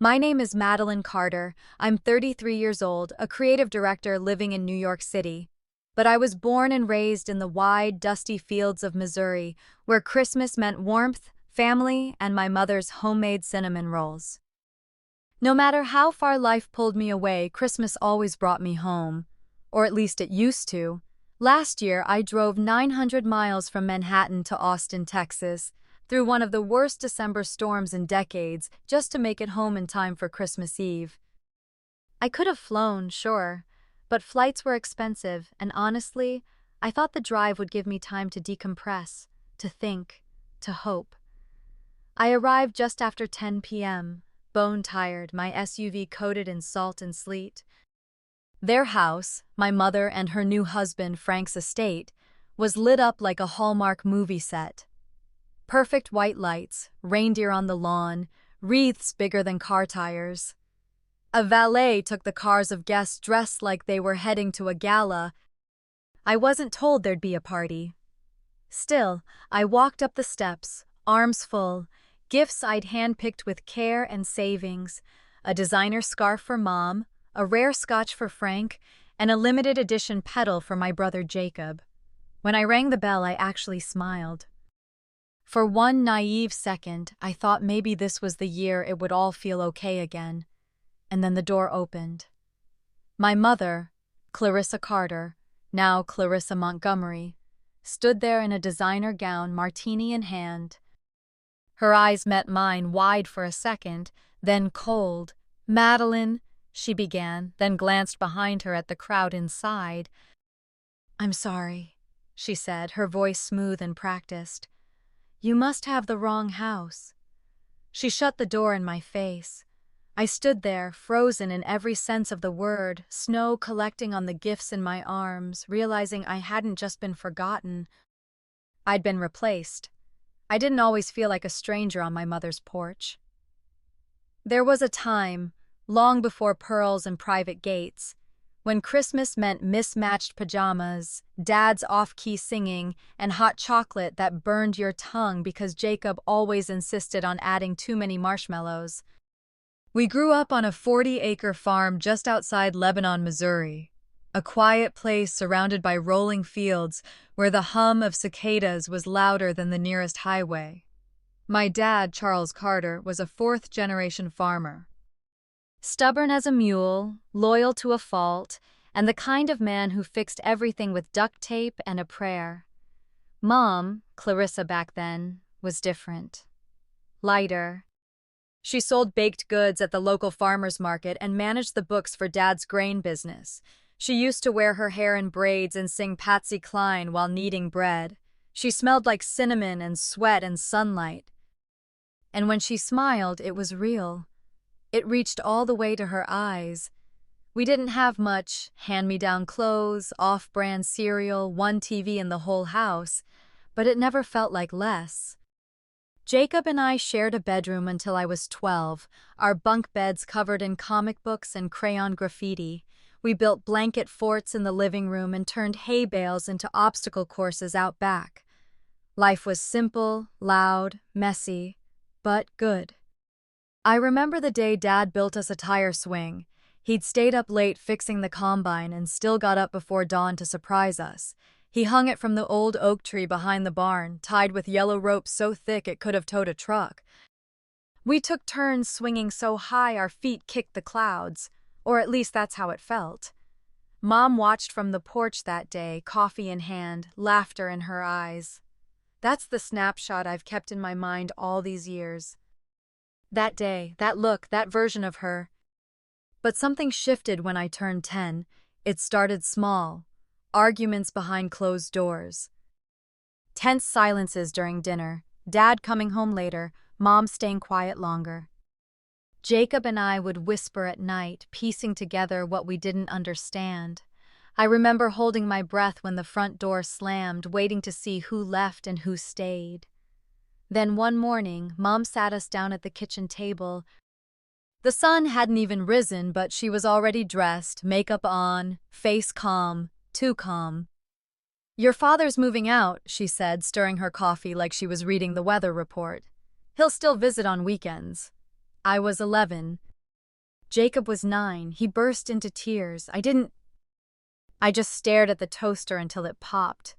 My name is Madeline Carter. I'm 33 years old, a creative director living in New York City. But I was born and raised in the wide, dusty fields of Missouri, where Christmas meant warmth, family, and my mother's homemade cinnamon rolls. No matter how far life pulled me away, Christmas always brought me home. Or at least it used to. Last year, I drove 900 miles from Manhattan to Austin, Texas, through one of the worst December storms in decades, just to make it home in time for Christmas Eve. I could have flown, sure, but flights were expensive, and honestly, I thought the drive would give me time to decompress, to think, to hope. I arrived just after 10 p.m., bone-tired, my SUV coated in salt and sleet. Their house, my mother and her new husband Frank's estate, was lit up like a Hallmark movie set. Perfect white lights, reindeer on the lawn, wreaths bigger than car tires. A valet took the cars of guests dressed like they were heading to a gala. I wasn't told there'd be a party. Still, I walked up the steps, arms full, gifts I'd handpicked with care and savings, a designer scarf for Mom, a rare scotch for Frank, and a limited edition pedal for my brother Jacob. When I rang the bell, I actually smiled. For one naive second, I thought maybe this was the year it would all feel okay again. And then the door opened. My mother, Clarissa Carter, now Clarissa Montgomery, stood there in a designer gown, martini in hand. Her eyes met mine wide for a second, then cold. "Madeline," she began, then glanced behind her at the crowd inside. "I'm sorry," she said, her voice smooth and practiced. "You must have the wrong house." She shut the door in my face. I stood there, frozen in every sense of the word, snow collecting on the gifts in my arms, realizing I hadn't just been forgotten. I'd been replaced. I didn't always feel like a stranger on my mother's porch. There was a time, long before pearls and private gates, when Christmas meant mismatched pajamas, Dad's off-key singing, and hot chocolate that burned your tongue because Jacob always insisted on adding too many marshmallows. We grew up on a 40-acre farm just outside Lebanon, Missouri, a quiet place surrounded by rolling fields where the hum of cicadas was louder than the nearest highway. My dad, Charles Carter, was a fourth-generation farmer. Stubborn as a mule, loyal to a fault, and the kind of man who fixed everything with duct tape and a prayer. Mom, Clarissa back then, was different. Lighter. She sold baked goods at the local farmer's market and managed the books for Dad's grain business. She used to wear her hair in braids and sing Patsy Cline while kneading bread. She smelled like cinnamon and sweat and sunlight. And when she smiled, it was real. It reached all the way to her eyes. We didn't have much, hand-me-down clothes, off-brand cereal, one TV in the whole house, but it never felt like less. Jacob and I shared a bedroom until I was 12, our bunk beds covered in comic books and crayon graffiti. We built blanket forts in the living room and turned hay bales into obstacle courses out back. Life was simple, loud, messy, but good. I remember the day Dad built us a tire swing. He'd stayed up late fixing the combine and still got up before dawn to surprise us. He hung it from the old oak tree behind the barn, tied with yellow rope so thick it could have towed a truck. We took turns swinging so high our feet kicked the clouds, or at least that's how it felt. Mom watched from the porch that day, coffee in hand, laughter in her eyes. That's the snapshot I've kept in my mind all these years. That day, that look, that version of her. But something shifted when I turned 10. It started small. Arguments behind closed doors. Tense silences during dinner. Dad coming home later, Mom staying quiet longer. Jacob and I would whisper at night, piecing together what we didn't understand. I remember holding my breath when the front door slammed, waiting to see who left and who stayed. Then one morning, Mom sat us down at the kitchen table. The sun hadn't even risen, but she was already dressed, makeup on, face calm, too calm. "Your father's moving out," she said, stirring her coffee like she was reading the weather report. "He'll still visit on weekends." I was 11. Jacob was 9. He burst into tears. I just stared at the toaster until it popped.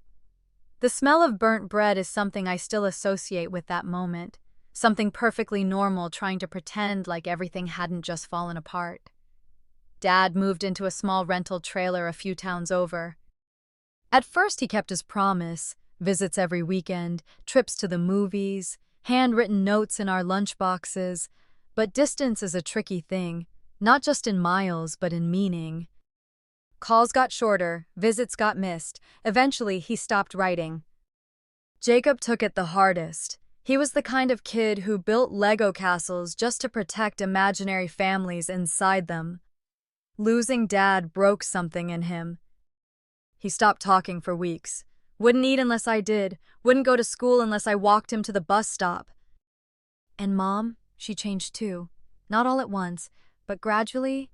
The smell of burnt bread is something I still associate with that moment. Something perfectly normal, trying to pretend like everything hadn't just fallen apart. Dad moved into a small rental trailer a few towns over. At first he kept his promise, visits every weekend, trips to the movies, handwritten notes in our lunchboxes. But distance is a tricky thing, not just in miles but in meaning. Calls got shorter, visits got missed. Eventually he stopped writing. Jacob took it the hardest. He was the kind of kid who built Lego castles just to protect imaginary families inside them. Losing Dad broke something in him. He stopped talking for weeks. Wouldn't eat unless I did. Wouldn't go to school unless I walked him to the bus stop. And Mom, she changed too. Not all at once, but gradually.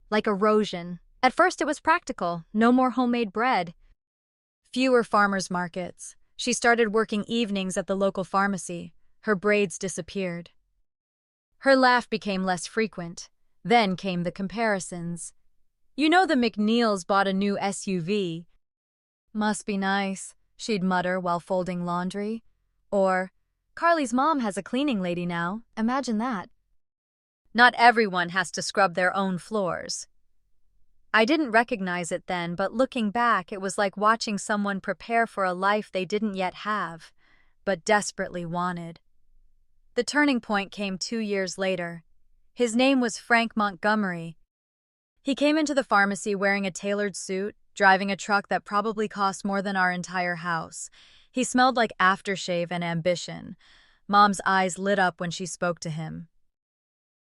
Like erosion. At first it was practical. No more homemade bread. Fewer farmers' markets. She started working evenings at the local pharmacy. Her braids disappeared. Her laugh became less frequent. Then came the comparisons. You know, the McNeils bought a new SUV. Must be nice, she'd mutter while folding laundry. Or, Carly's mom has a cleaning lady now. Imagine that. Not everyone has to scrub their own floors. I didn't recognize it then, but looking back, it was like watching someone prepare for a life they didn't yet have, but desperately wanted. The turning point came 2 years later. His name was Frank Montgomery. He came into the pharmacy wearing a tailored suit, driving a truck that probably cost more than our entire house. He smelled like aftershave and ambition. Mom's eyes lit up when she spoke to him.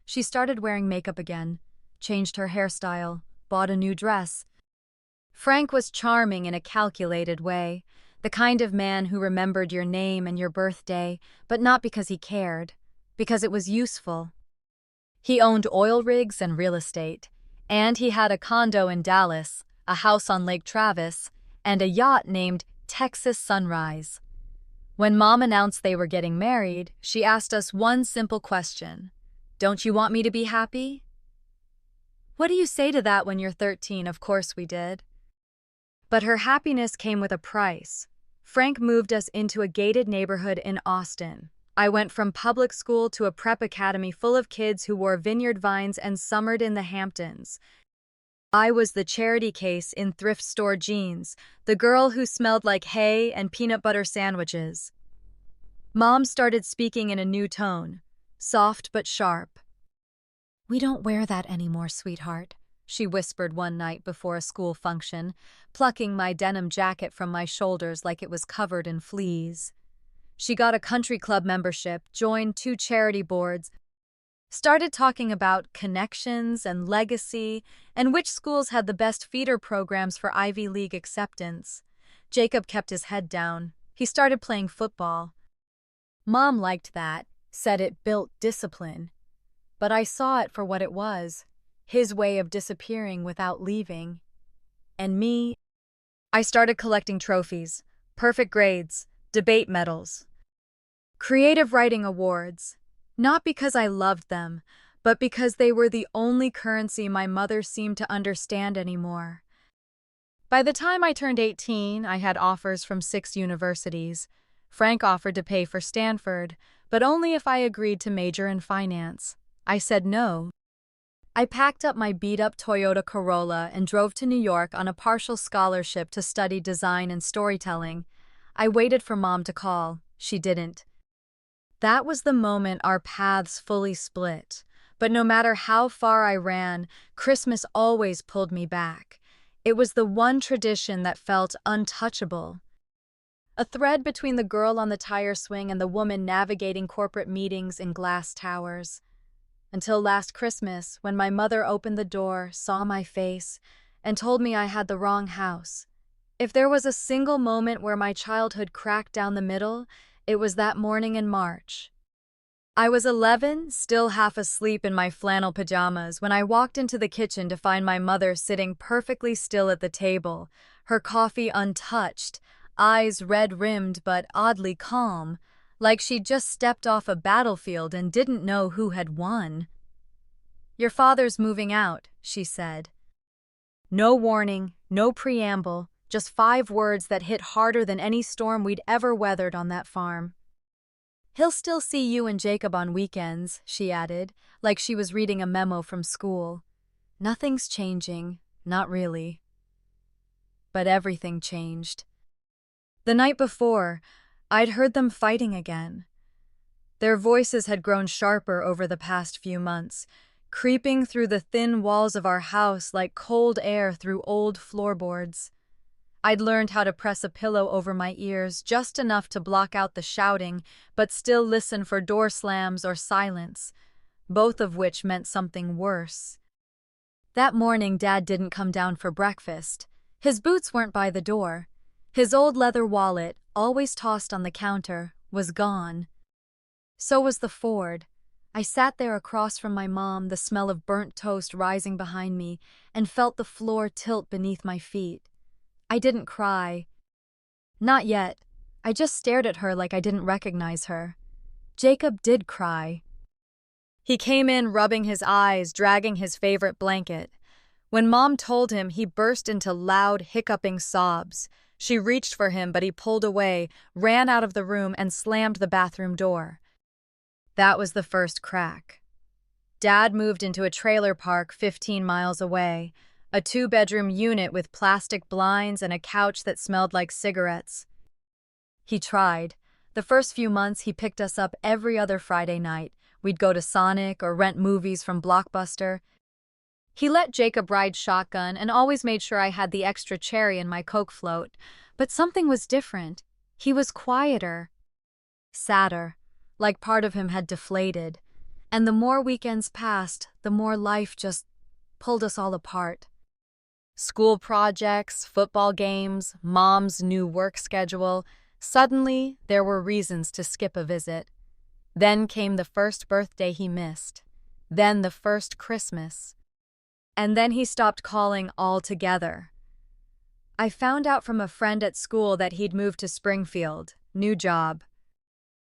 She started wearing makeup again, changed her hairstyle, bought a new dress. Frank was charming in a calculated way, the kind of man who remembered your name and your birthday, but not because he cared, because it was useful. He owned oil rigs and real estate, and he had a condo in Dallas, a house on Lake Travis, and a yacht named Texas Sunrise. When Mom announced they were getting married, she asked us one simple question. Don't you want me to be happy? What do you say to that when you're 13? Of course we did. But her happiness came with a price. Frank moved us into a gated neighborhood in Austin. I went from public school to a prep academy full of kids who wore vineyard vines and summered in the Hamptons. I was the charity case in thrift store jeans, the girl who smelled like hay and peanut butter sandwiches. Mom started speaking in a new tone, soft but sharp. We don't wear that anymore, sweetheart, she whispered one night before a school function, plucking my denim jacket from my shoulders like it was covered in fleas. She got a country club membership, joined 2 charity boards, started talking about connections and legacy and which schools had the best feeder programs for Ivy League acceptance. Jacob kept his head down. He started playing football. Mom liked that, said it built discipline. But I saw it for what it was, his way of disappearing without leaving. And me, I started collecting trophies, perfect grades, debate medals, creative writing awards, not because I loved them, but because they were the only currency my mother seemed to understand anymore. By the time I turned 18, I had offers from 6 universities. Frank offered to pay for Stanford, but only if I agreed to major in finance. I said no. I packed up my beat-up Toyota Corolla and drove to New York on a partial scholarship to study design and storytelling. I waited for Mom to call. She didn't. That was the moment our paths fully split. But no matter how far I ran, Christmas always pulled me back. It was the one tradition that felt untouchable. A thread between the girl on the tire swing and the woman navigating corporate meetings in glass towers. Until last Christmas, when my mother opened the door, saw my face, and told me I had the wrong house. If there was a single moment where my childhood cracked down the middle, it was that morning in March. I was 11, still half asleep in my flannel pajamas, when I walked into the kitchen to find my mother sitting perfectly still at the table, her coffee untouched, eyes red-rimmed but oddly calm, like she'd just stepped off a battlefield and didn't know who had won. "Your father's moving out," she said. No warning, no preamble, just 5 words that hit harder than any storm we'd ever weathered on that farm. "He'll still see you and Jacob on weekends," she added, like she was reading a memo from school. Nothing's changing, not really. But everything changed. The night before, I'd heard them fighting again. Their voices had grown sharper over the past few months, creeping through the thin walls of our house like cold air through old floorboards. I'd learned how to press a pillow over my ears just enough to block out the shouting, but still listen for door slams or silence, both of which meant something worse. That morning, Dad didn't come down for breakfast. His boots weren't by the door. His old leather wallet, always tossed on the counter, was gone. So was the Ford. I sat there across from my mom, the smell of burnt toast rising behind me, and felt the floor tilt beneath my feet. I didn't cry. Not yet. I just stared at her like I didn't recognize her. Jacob did cry. He came in rubbing his eyes, dragging his favorite blanket. When Mom told him, he burst into loud, hiccuping sobs. She reached for him, but he pulled away, ran out of the room, and slammed the bathroom door. That was the first crack. Dad moved into a trailer park 15 miles away, a 2-bedroom unit with plastic blinds and a couch that smelled like cigarettes. He tried. The first few months, he picked us up every other Friday night. We'd go to Sonic or rent movies from Blockbuster. He let Jacob ride shotgun and always made sure I had the extra cherry in my Coke float. But something was different. He was quieter, sadder, like part of him had deflated. And the more weekends passed, the more life just pulled us all apart. School projects, football games, Mom's new work schedule. Suddenly, there were reasons to skip a visit. Then came the first birthday he missed. Then the first Christmas. And then he stopped calling altogether. I found out from a friend at school that he'd moved to Springfield. New job.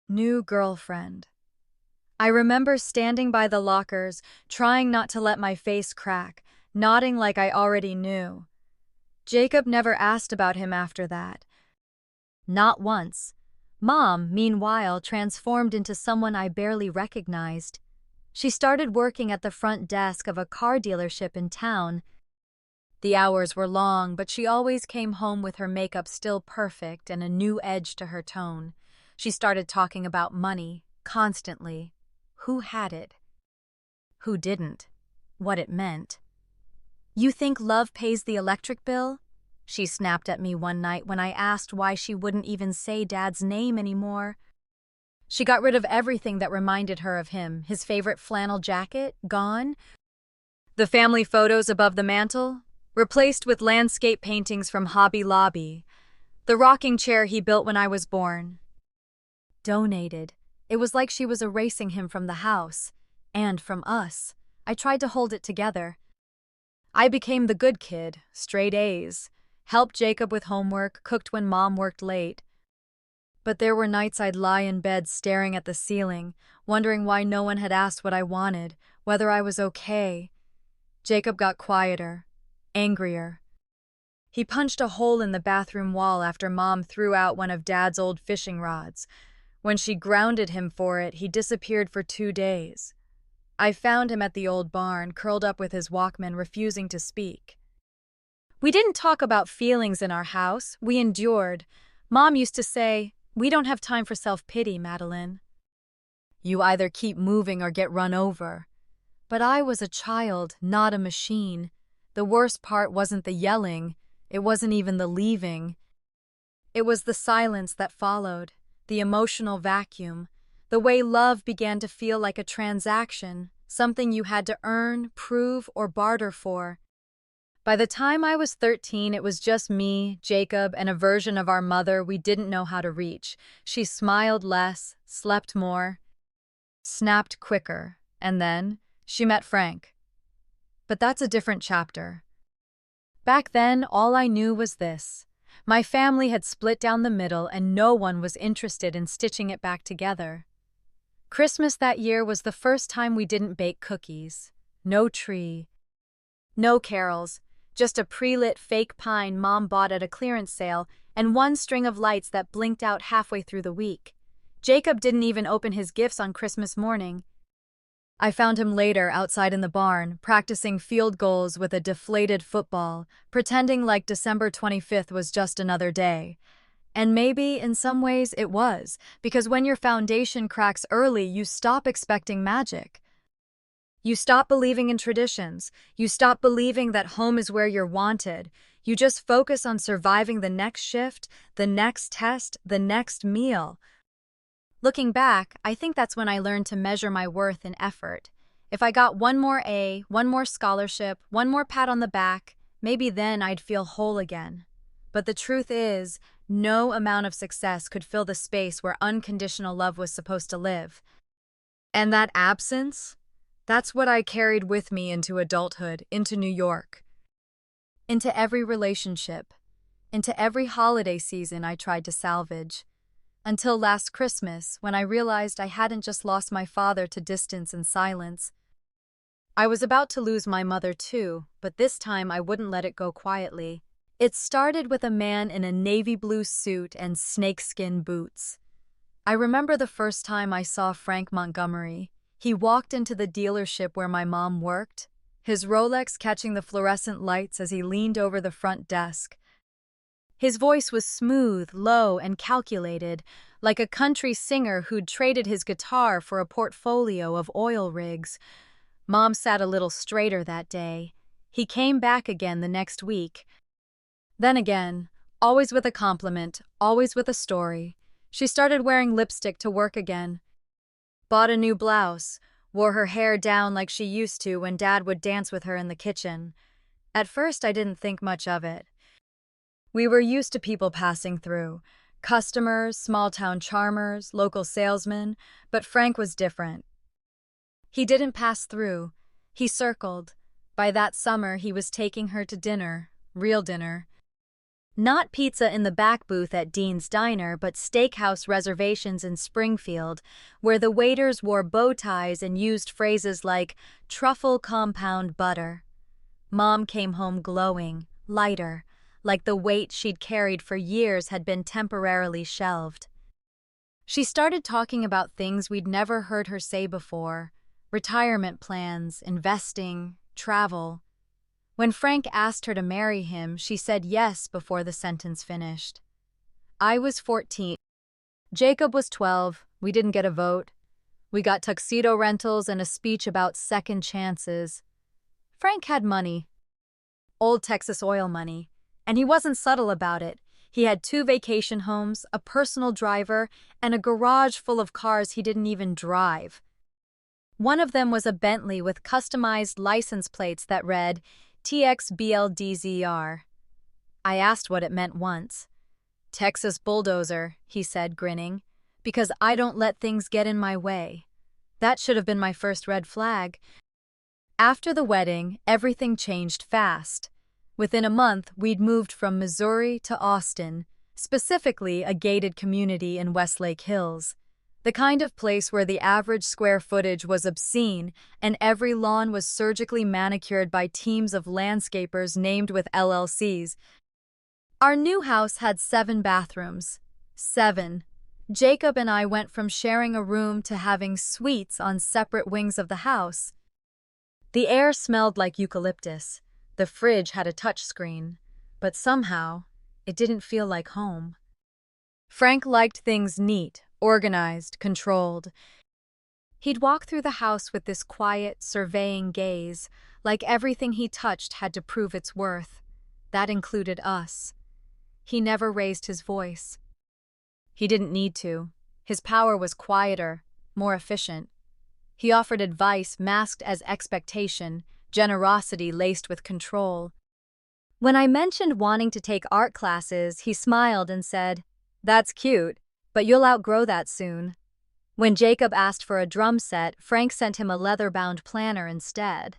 New girlfriend. I remember standing by the lockers, trying not to let my face crack, nodding like I already knew. Jacob never asked about him after that. Not once. Mom, meanwhile, transformed into someone I barely recognized. She started working at the front desk of a car dealership in town. The hours were long, but she always came home with her makeup still perfect and a new edge to her tone. She started talking about money, constantly. Who had it? Who didn't? What it meant. "You think love pays the electric bill?" she snapped at me one night when I asked why she wouldn't even say Dad's name anymore. She got rid of everything that reminded her of him. His favorite flannel jacket, gone. The family photos above the mantel, replaced with landscape paintings from Hobby Lobby. The rocking chair he built when I was born. Donated. It was like she was erasing him from the house. And from us. I tried to hold it together. I became the good kid, straight A's. Helped Jacob with homework, cooked when Mom worked late. But there were nights I'd lie in bed staring at the ceiling, wondering why no one had asked what I wanted, whether I was okay. Jacob got quieter, angrier. He punched a hole in the bathroom wall after Mom threw out one of Dad's old fishing rods. When she grounded him for it, he disappeared for 2 days. I found him at the old barn, curled up with his Walkman, refusing to speak. We didn't talk about feelings in our house. We endured. Mom used to say, "We don't have time for self-pity, Madeline. You either keep moving or get run over." But I was a child, not a machine. The worst part wasn't the yelling. It wasn't even the leaving. It was the silence that followed, the emotional vacuum, the way love began to feel like a transaction, something you had to earn, prove, or barter for. By the time I was 13, it was just me, Jacob, and a version of our mother we didn't know how to reach. She smiled less, slept more, snapped quicker, and then she met Frank. But that's a different chapter. Back then, all I knew was this. My family had split down the middle and no one was interested in stitching it back together. Christmas that year was the first time we didn't bake cookies. no tree, no carols, just a pre-lit fake pine Mom bought at a clearance sale and one string of lights that blinked out halfway through the week. Jacob didn't even open his gifts on Christmas morning. I found him later outside in the barn, practicing field goals with a deflated football, pretending like December 25th was just another day. And maybe, in some ways, it was, because when your foundation cracks early, you stop expecting magic. You stop believing in traditions. You stop believing that home is where you're wanted. You just focus on surviving the next shift, the next test, the next meal. Looking back, I think that's when I learned to measure my worth in effort. If I got one more A, one more scholarship, one more pat on the back, maybe then I'd feel whole again. But the truth is, no amount of success could fill the space where unconditional love was supposed to live. And that absence? That's what I carried with me into adulthood, into New York. Into every relationship, into every holiday season I tried to salvage. Until last Christmas, when I realized I hadn't just lost my father to distance and silence. I was about to lose my mother too, but this time I wouldn't let it go quietly. It started with a man in a navy blue suit and snakeskin boots. I remember the first time I saw Frank Montgomery. He walked into the dealership where my mom worked, his Rolex catching the fluorescent lights as he leaned over the front desk. His voice was smooth, low, and calculated, like a country singer who'd traded his guitar for a portfolio of oil rigs. Mom sat a little straighter that day. He came back again the next week. Then again, always with a compliment, always with a story. She started wearing lipstick to work again. Bought a new blouse, wore her hair down like she used to when Dad would dance with her in the kitchen. At first, I didn't think much of it. We were used to people passing through. Customers, small-town charmers, local salesmen, but Frank was different. He didn't pass through. He circled. By that summer, he was taking her to dinner, real dinner. Not pizza in the back booth at Dean's Diner, but steakhouse reservations in Springfield, where the waiters wore bow ties and used phrases like truffle compound butter. Mom came home glowing, lighter, like the weight she'd carried for years had been temporarily shelved. She started talking about things we'd never heard her say before: retirement plans, investing, travel. When Frank asked her to marry him, she said yes before the sentence finished. I was 14. Jacob was 12. We didn't get a vote. We got tuxedo rentals and a speech about second chances. Frank had money. Old Texas oil money. And he wasn't subtle about it. He had 2 vacation homes, a personal driver, and a garage full of cars he didn't even drive. One of them was a Bentley with customized license plates that read TXBLDZR. I asked what it meant once. Texas bulldozer, he said, grinning, because I don't let things get in my way. That should have been my first red flag. After the wedding, everything changed fast. Within a month, we'd moved from Missouri to Austin, specifically a gated community in Westlake Hills. The kind of place where the average square footage was obscene and every lawn was surgically manicured by teams of landscapers named with LLCs. Our new house had 7 bathrooms. 7. Jacob and I went from sharing a room to having suites on separate wings of the house. The air smelled like eucalyptus. The fridge had a touchscreen, but somehow, it didn't feel like home. Frank liked things neat, organized, controlled. He'd walk through the house with this quiet, surveying gaze, like everything he touched had to prove its worth. That included us. He never raised his voice. He didn't need to. His power was quieter, more efficient. He offered advice masked as expectation, generosity laced with control. When I mentioned wanting to take art classes, he smiled and said, "That's cute, but you'll outgrow that soon." When Jacob asked for a drum set, Frank sent him a leather-bound planner instead.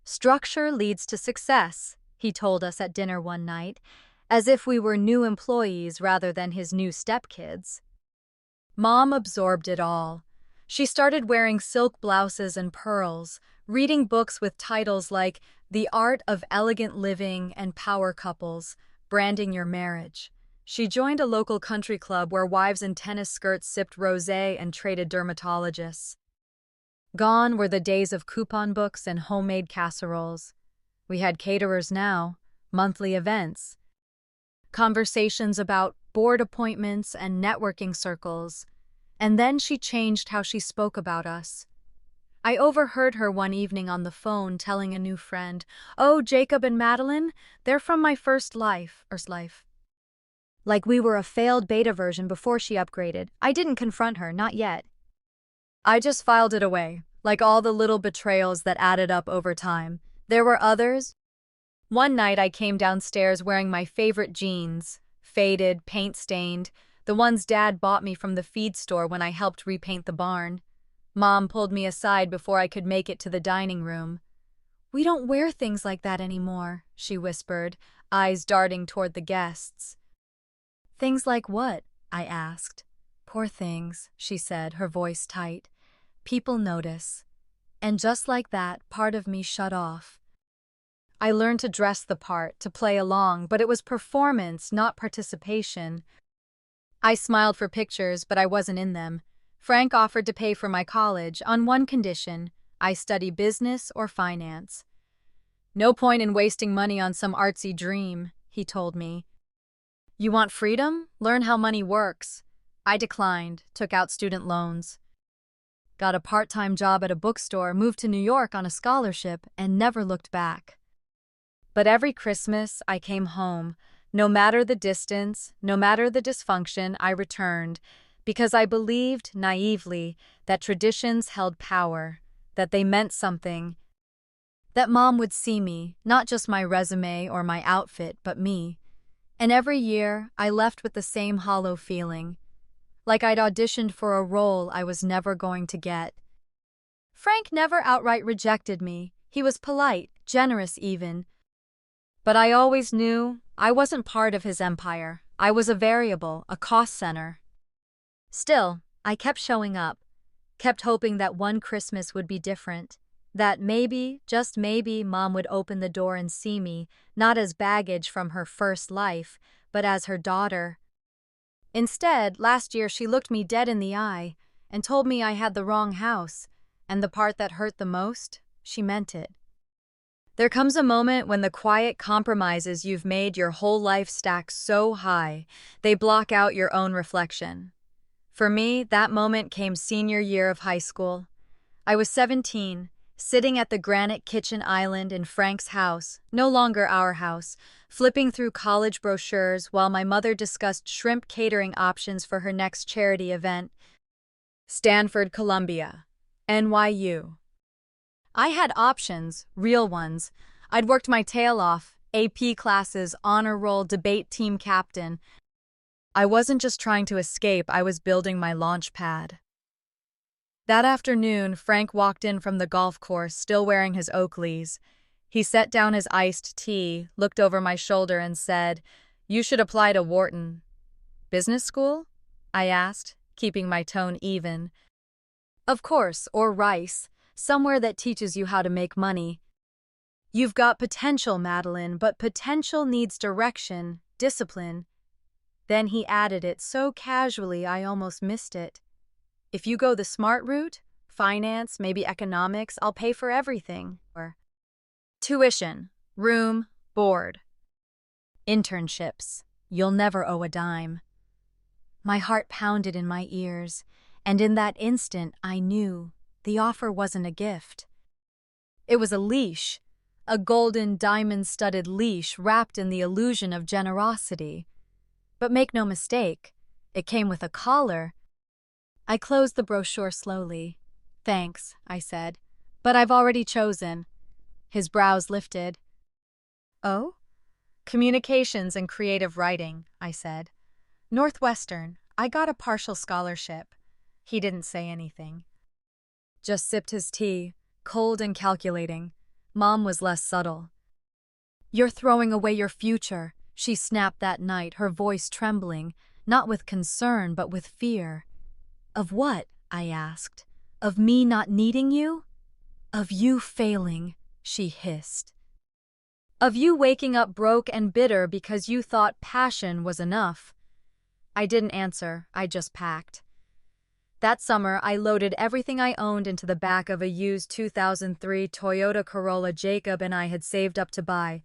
"Structure leads to success," he told us at dinner one night, as if we were new employees rather than his new stepkids. Mom absorbed it all. She started wearing silk blouses and pearls, reading books with titles like The Art of Elegant Living and Power Couples, Branding Your Marriage. She joined a local country club where wives in tennis skirts sipped rosé and traded dermatologists. Gone were the days of coupon books and homemade casseroles. We had caterers now, monthly events, conversations about board appointments and networking circles. And then she changed how she spoke about us. I overheard her one evening on the phone telling a new friend, "Oh, Jacob and Madeline, they're from my first life." Like we were a failed beta version before she upgraded. I didn't confront her, not yet. I just filed it away, like all the little betrayals that added up over time. There were others. One night I came downstairs wearing my favorite jeans, faded, paint-stained, the ones Dad bought me from the feed store when I helped repaint the barn. Mom pulled me aside before I could make it to the dining room. "We don't wear things like that anymore," she whispered, eyes darting toward the guests. "Things like what?" I asked. "Poor things," she said, her voice tight. "People notice." And just like that, part of me shut off. I learned to dress the part, to play along, but it was performance, not participation. I smiled for pictures, but I wasn't in them. Frank offered to pay for my college on one condition: I study business or finance. "No point in wasting money on some artsy dream," he told me. "You want freedom? Learn how money works." I declined, took out student loans. Got a part-time job at a bookstore, moved to New York on a scholarship, and never looked back. But every Christmas, I came home. No matter the distance, no matter the dysfunction, I returned, because I believed, naively, that traditions held power, that they meant something, that Mom would see me, not just my resume or my outfit, but me. And every year, I left with the same hollow feeling, like I'd auditioned for a role I was never going to get. Frank never outright rejected me. He was polite, generous even. But I always knew I wasn't part of his empire. I was a variable, a cost center. Still, I kept showing up, kept hoping that one Christmas would be different, that maybe, just maybe, Mom would open the door and see me, not as baggage from her first life, but as her daughter. Instead, last year she looked me dead in the eye and told me I had the wrong house, and the part that hurt the most, she meant it. There comes a moment when the quiet compromises you've made your whole life stack so high, they block out your own reflection. For me, that moment came senior year of high school. I was 17, sitting at the granite kitchen island in Frank's house, no longer our house, flipping through college brochures while my mother discussed shrimp catering options for her next charity event. Stanford, Columbia, NYU. I had options, real ones. I'd worked my tail off, AP classes, honor roll, debate team captain. I wasn't just trying to escape, I was building my launch pad. That afternoon, Frank walked in from the golf course, still wearing his Oakleys. He set down his iced tea, looked over my shoulder and said, "You should apply to Wharton." "Business school?" I asked, keeping my tone even. "Of course, or Rice. Somewhere that teaches you how to make money. You've got potential, Madeline, but potential needs direction, discipline." Then he added it so casually I almost missed it. "If you go the smart route, finance, maybe economics, I'll pay for everything. Or tuition, room, board. Internships, you'll never owe a dime." My heart pounded in my ears, and in that instant I knew the offer wasn't a gift. It was a leash, a golden diamond-studded leash wrapped in the illusion of generosity. But make no mistake, it came with a collar. I closed the brochure slowly. "Thanks," I said, "but I've already chosen." His brows lifted. "Oh?" "Communications and creative writing," I said. "Northwestern. I got a partial scholarship." He didn't say anything. Just sipped his tea, cold and calculating. Mom was less subtle. "You're throwing away your future," she snapped that night, her voice trembling, not with concern but with fear. "Of what?" I asked. "Of me not needing you?" Of you failing, she hissed. Of you waking up broke and bitter because you thought passion was enough. I didn't answer, I just packed. That summer, I loaded everything I owned into the back of a used 2003 Toyota Corolla Jacob and I had saved up to buy.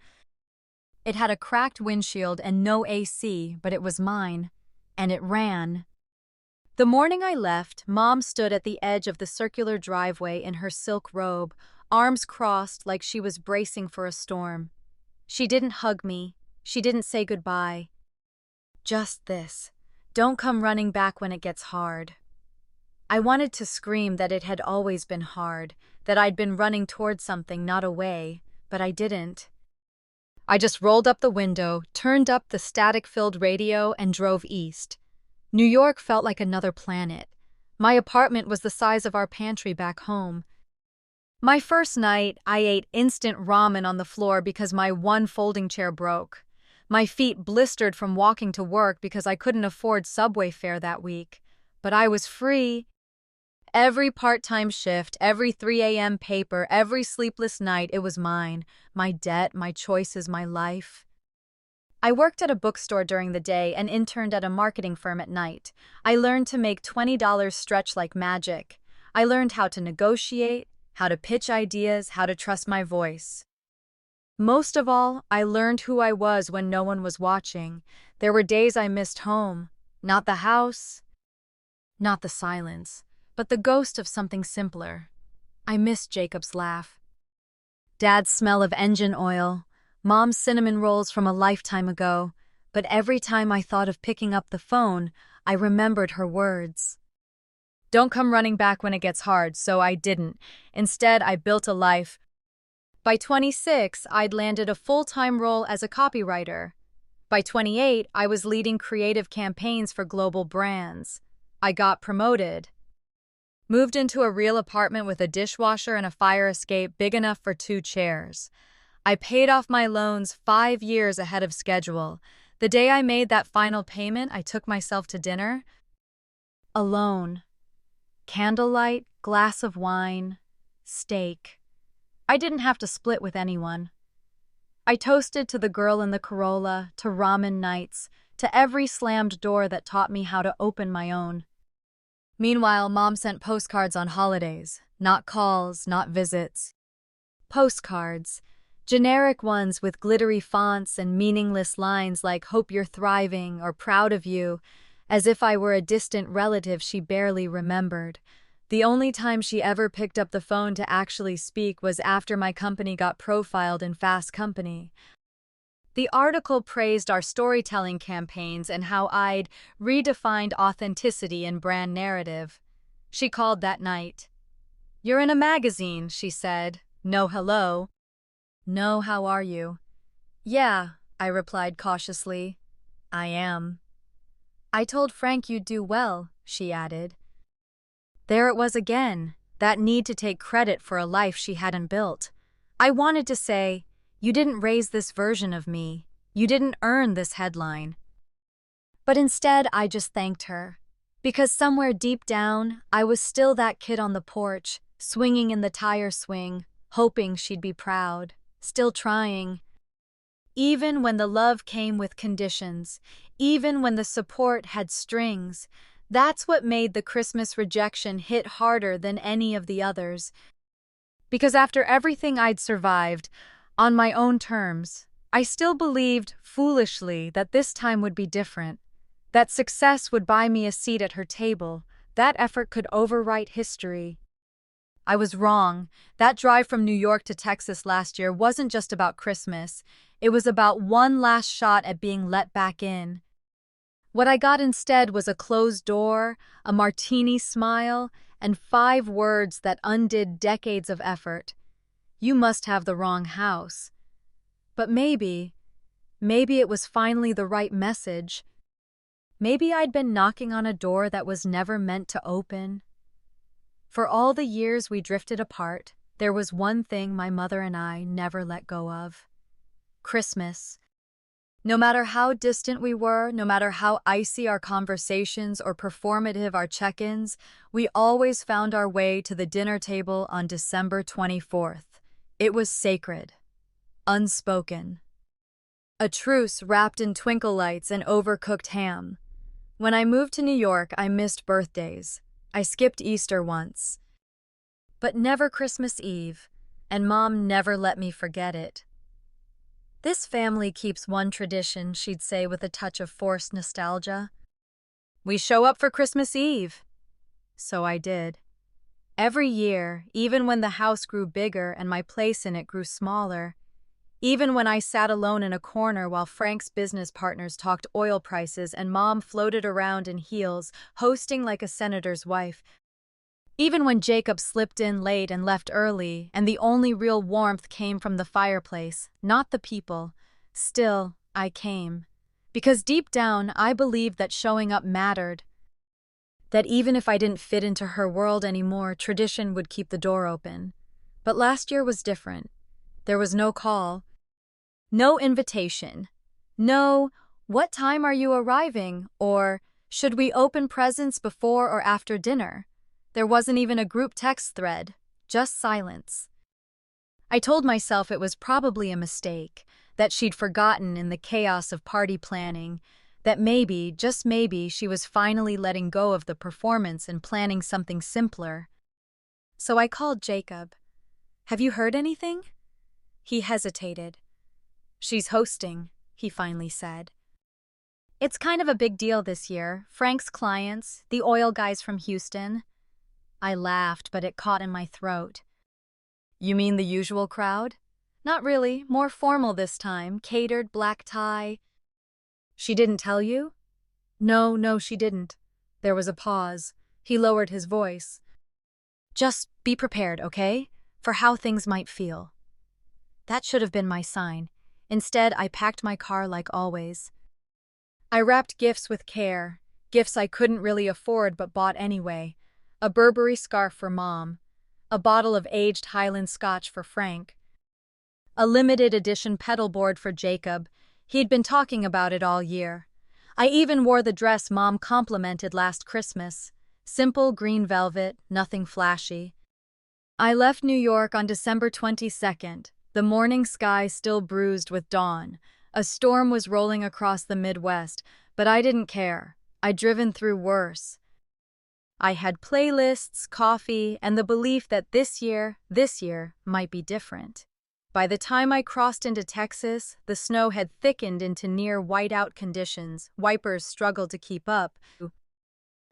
It had a cracked windshield and no AC, but it was mine. And it ran. The morning I left, Mom stood at the edge of the circular driveway in her silk robe, arms crossed like she was bracing for a storm. She didn't hug me. She didn't say goodbye. Just this. Don't come running back when it gets hard. I wanted to scream that it had always been hard, that I'd been running toward something, not away, but I didn't. I just rolled up the window, turned up the static-filled radio, and drove east. New York felt like another planet. My apartment was the size of our pantry back home. My first night, I ate instant ramen on the floor because my one folding chair broke. My feet blistered from walking to work because I couldn't afford subway fare that week. But I was free. Every part-time shift, every 3 a.m. paper, every sleepless night, it was mine. My debt, my choices, my life. I worked at a bookstore during the day and interned at a marketing firm at night. I learned to make $20 stretch like magic. I learned how to negotiate, how to pitch ideas, how to trust my voice. Most of all, I learned who I was when no one was watching. There were days I missed home. Not the house, not the silence, but the ghost of something simpler. I missed Jacob's laugh, Dad's smell of engine oil, Mom's cinnamon rolls from a lifetime ago, but every time I thought of picking up the phone, I remembered her words. Don't come running back when it gets hard, so I didn't. Instead, I built a life. By 26, I'd landed a full-time role as a copywriter. By 28, I was leading creative campaigns for global brands. I got promoted. Moved into a real apartment with a dishwasher and a fire escape big enough for 2 chairs. I paid off my loans 5 years ahead of schedule. The day I made that final payment, I took myself to dinner. Alone. Candlelight, glass of wine, steak. I didn't have to split with anyone. I toasted to the girl in the Corolla, to ramen nights, to every slammed door that taught me how to open my own. Meanwhile, Mom sent postcards on holidays. Not calls, not visits. Postcards. Generic ones with glittery fonts and meaningless lines like "Hope you're thriving" or "Proud of you," as if I were a distant relative she barely remembered. The only time she ever picked up the phone to actually speak was after my company got profiled in Fast Company. The article praised our storytelling campaigns and how I'd redefined authenticity in brand narrative. She called that night. "You're in a magazine," she said. "No hello." "No, how are you?" "Yeah," I replied cautiously. "I am." "I told Frank you'd do well," she added. There it was again, that need to take credit for a life she hadn't built. I wanted to say, "You didn't raise this version of me. You didn't earn this headline." But instead, I just thanked her. Because somewhere deep down, I was still that kid on the porch, swinging in the tire swing, hoping she'd be proud, still trying. Even when the love came with conditions, even when the support had strings, that's what made the Christmas rejection hit harder than any of the others. Because after everything I'd survived, on my own terms, I still believed, foolishly, that this time would be different. That success would buy me a seat at her table, that effort could overwrite history. I was wrong. That drive from New York to Texas last year wasn't just about Christmas. It was about one last shot at being let back in. What I got instead was a closed door, a martini smile, and 5 words that undid decades of effort. "You must have the wrong house." But maybe it was finally the right message. Maybe I'd been knocking on a door that was never meant to open. For all the years we drifted apart, there was one thing my mother and I never let go of. Christmas. No matter how distant we were, no matter how icy our conversations or performative our check-ins, we always found our way to the dinner table on December 24th. It was sacred, unspoken. A truce wrapped in twinkle lights and overcooked ham. When I moved to New York, I missed birthdays. I skipped Easter once, but never Christmas Eve, and Mom never let me forget it. "This family keeps one tradition," she'd say with a touch of forced nostalgia. "We show up for Christmas Eve." So I did. Every year, even when the house grew bigger and my place in it grew smaller, even when I sat alone in a corner while Frank's business partners talked oil prices and Mom floated around in heels, hosting like a senator's wife, even when Jacob slipped in late and left early, and the only real warmth came from the fireplace, not the people, still, I came. Because deep down, I believed that showing up mattered. That even if I didn't fit into her world anymore, tradition would keep the door open. But last year was different. There was no call, no invitation, no, "What time are you arriving?" or "Should we open presents before or after dinner?" There wasn't even a group text thread, just silence. I told myself it was probably a mistake, that she'd forgotten in the chaos of party planning, that maybe, just maybe, she was finally letting go of the performance and planning something simpler. So I called Jacob. "Have you heard anything?" He hesitated. "She's hosting," he finally said. "It's kind of a big deal this year. Frank's clients, the oil guys from Houston." I laughed, but it caught in my throat. "You mean the usual crowd?" "Not really, more formal this time, catered, black tie." "She didn't tell you?" No, she didn't." There was a pause. He lowered his voice. "Just be prepared, okay? For how things might feel." That should have been my sign. Instead, I packed my car like always. I wrapped gifts with care, gifts I couldn't really afford but bought anyway. A Burberry scarf for Mom, a bottle of aged Highland Scotch for Frank, a limited edition pedal board for Jacob. He'd been talking about it all year. I even wore the dress Mom complimented last Christmas. Simple green velvet, nothing flashy. I left New York on December 22nd, the morning sky still bruised with dawn. A storm was rolling across the Midwest, but I didn't care. I'd driven through worse. I had playlists, coffee, and the belief that this year might be different. By the time I crossed into Texas, the snow had thickened into near whiteout conditions. Wipers struggled to keep up.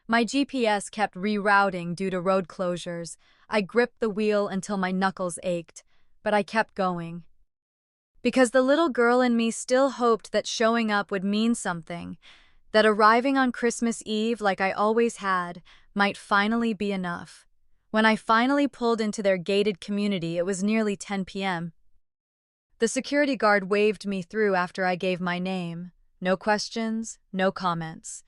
My GPS kept rerouting due to road closures. I gripped the wheel until my knuckles ached, but I kept going. Because the little girl in me still hoped that showing up would mean something, that arriving on Christmas Eve like I always had might finally be enough. When I finally pulled into their gated community, it was nearly 10 p.m. The security guard waved me through after I gave my name. No questions, no comments.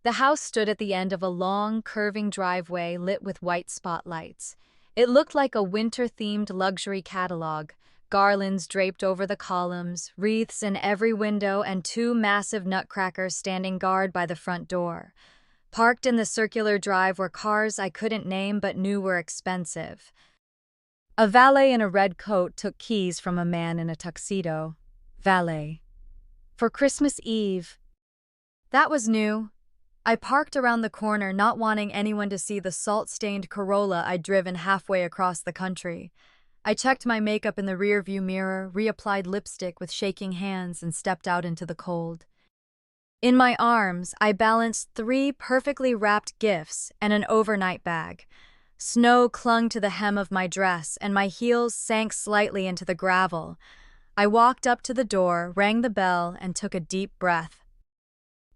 The house stood at the end of a long, curving driveway lit with white spotlights. It looked like a winter-themed luxury catalog. Garlands draped over the columns, wreaths in every window, and two massive nutcrackers standing guard by the front door. Parked in the circular drive were cars I couldn't name but knew were expensive. A valet in a red coat took keys from a man in a tuxedo. Valet. For Christmas Eve. That was new. I parked around the corner, not wanting anyone to see the salt-stained Corolla I'd driven halfway across the country. I checked my makeup in the rearview mirror, reapplied lipstick with shaking hands, and stepped out into the cold. In my arms, I balanced 3 perfectly wrapped gifts and an overnight bag. Snow clung to the hem of my dress, and my heels sank slightly into the gravel. I walked up to the door, rang the bell, and took a deep breath.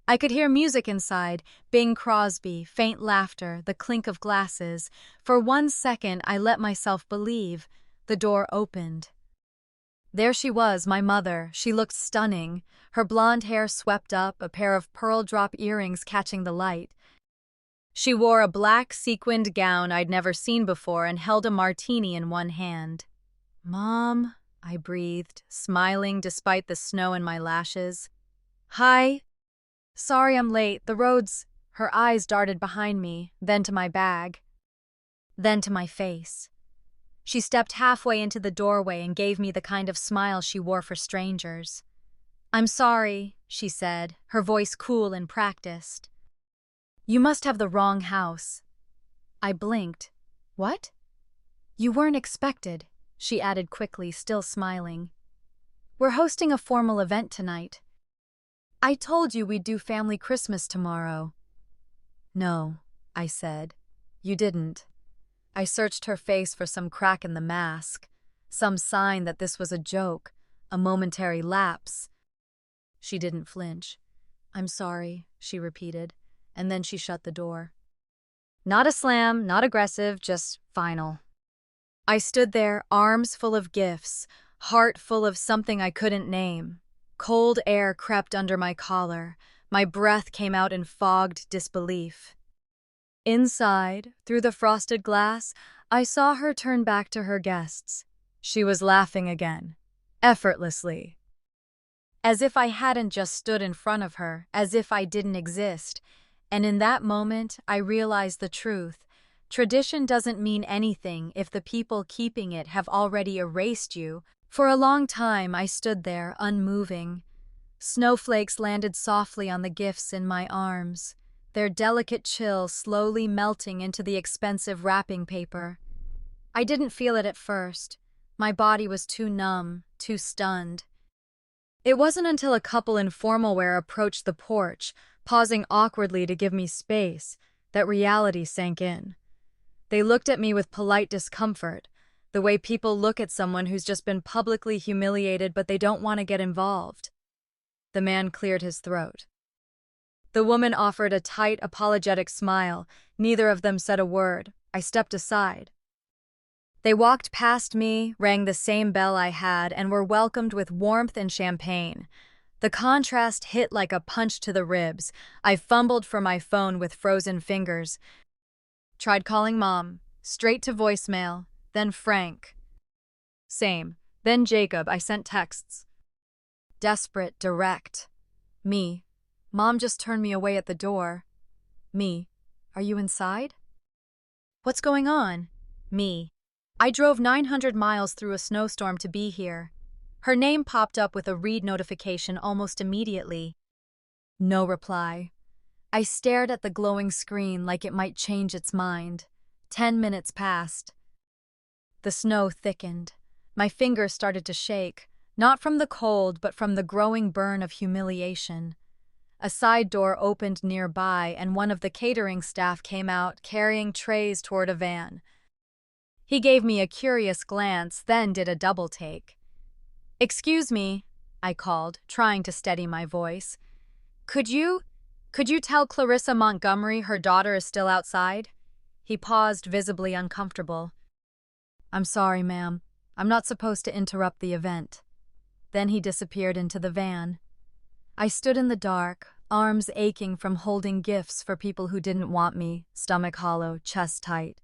I could hear music inside, Bing Crosby, faint laughter, the clink of glasses. For 1 second, I let myself believe. The door opened. There she was, my mother. She looked stunning, her blonde hair swept up, a pair of pearl drop earrings catching the light. She wore a black sequined gown I'd never seen before and held a martini in one hand. "Mom," I breathed, smiling despite the snow in my lashes. Hi. Sorry I'm late. The roads. Her eyes darted behind me, then to my bag, then to my face. She stepped halfway into the doorway and gave me the kind of smile she wore for strangers. I'm sorry, she said, her voice cool and practiced. You must have the wrong house. I blinked. What? You weren't expected, she added quickly, still smiling. We're hosting a formal event tonight. I told you we'd do family Christmas tomorrow. No, I said. You didn't. I searched her face for some crack in the mask, some sign that this was a joke, a momentary lapse. She didn't flinch. I'm sorry, she repeated, and then she shut the door. Not a slam, not aggressive, just final. I stood there, arms full of gifts, heart full of something I couldn't name. Cold air crept under my collar. My breath came out in fogged disbelief. Inside, through the frosted glass, I saw her turn back to her guests. She was laughing again, effortlessly. As if I hadn't just stood in front of her, as if I didn't exist. And in that moment, I realized the truth. Tradition doesn't mean anything if the people keeping it have already erased you. For a long time, I stood there, unmoving. Snowflakes landed softly on the gifts in my arms, their delicate chill slowly melting into the expensive wrapping paper. I didn't feel it at first. My body was too numb, too stunned. It wasn't until a couple in formal wear approached the porch, pausing awkwardly to give me space, that reality sank in. They looked at me with polite discomfort, the way people look at someone who's just been publicly humiliated but they don't want to get involved. The man cleared his throat. The woman offered a tight, apologetic smile. Neither of them said a word. I stepped aside. They walked past me, rang the same bell I had, and were welcomed with warmth and champagne. The contrast hit like a punch to the ribs. I fumbled for my phone with frozen fingers. Tried calling Mom. Straight to voicemail. Then Frank. Same. Then Jacob. I sent texts. Desperate, direct. Me. Mom just turned me away at the door. Me. Are you inside? What's going on? Me. I drove 900 miles through a snowstorm to be here. Her name popped up with a read notification almost immediately. No reply. I stared at the glowing screen like it might change its mind. 10 minutes passed. The snow thickened. My fingers started to shake, not from the cold but from the growing burn of humiliation. A side door opened nearby and one of the catering staff came out carrying trays toward a van. He gave me a curious glance, then did a double take. Excuse me, I called, trying to steady my voice. Could you tell Clarissa Montgomery her daughter is still outside? He paused, visibly uncomfortable. I'm sorry, ma'am. I'm not supposed to interrupt the event. Then he disappeared into the van. I stood in the dark, arms aching from holding gifts for people who didn't want me, stomach hollow, chest tight.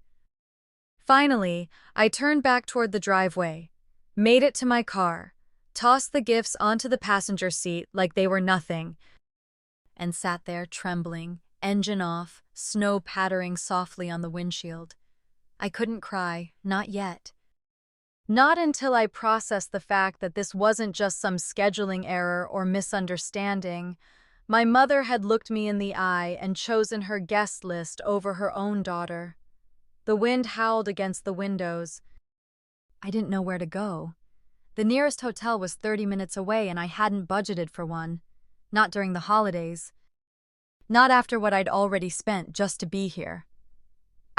Finally, I turned back toward the driveway, made it to my car, tossed the gifts onto the passenger seat like they were nothing, and sat there trembling, engine off, snow pattering softly on the windshield. I couldn't cry, not yet. Not until I processed the fact that this wasn't just some scheduling error or misunderstanding. My mother had looked me in the eye and chosen her guest list over her own daughter. The wind howled against the windows. I didn't know where to go. The nearest hotel was 30 minutes away and I hadn't budgeted for one. Not during the holidays. Not after what I'd already spent just to be here.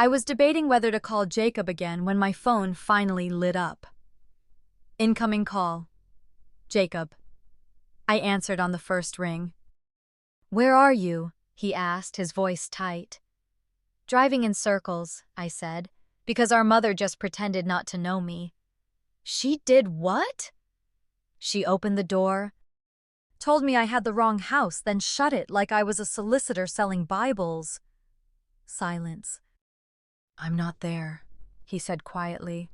I was debating whether to call Jacob again when my phone finally lit up. Incoming call. Jacob. I answered on the first ring. Where are you? He asked, his voice tight. Driving in circles, I said, because our mother just pretended not to know me. She did what? She opened the door, told me I had the wrong house, then shut it like I was a solicitor selling Bibles. Silence. I'm not there, he said quietly.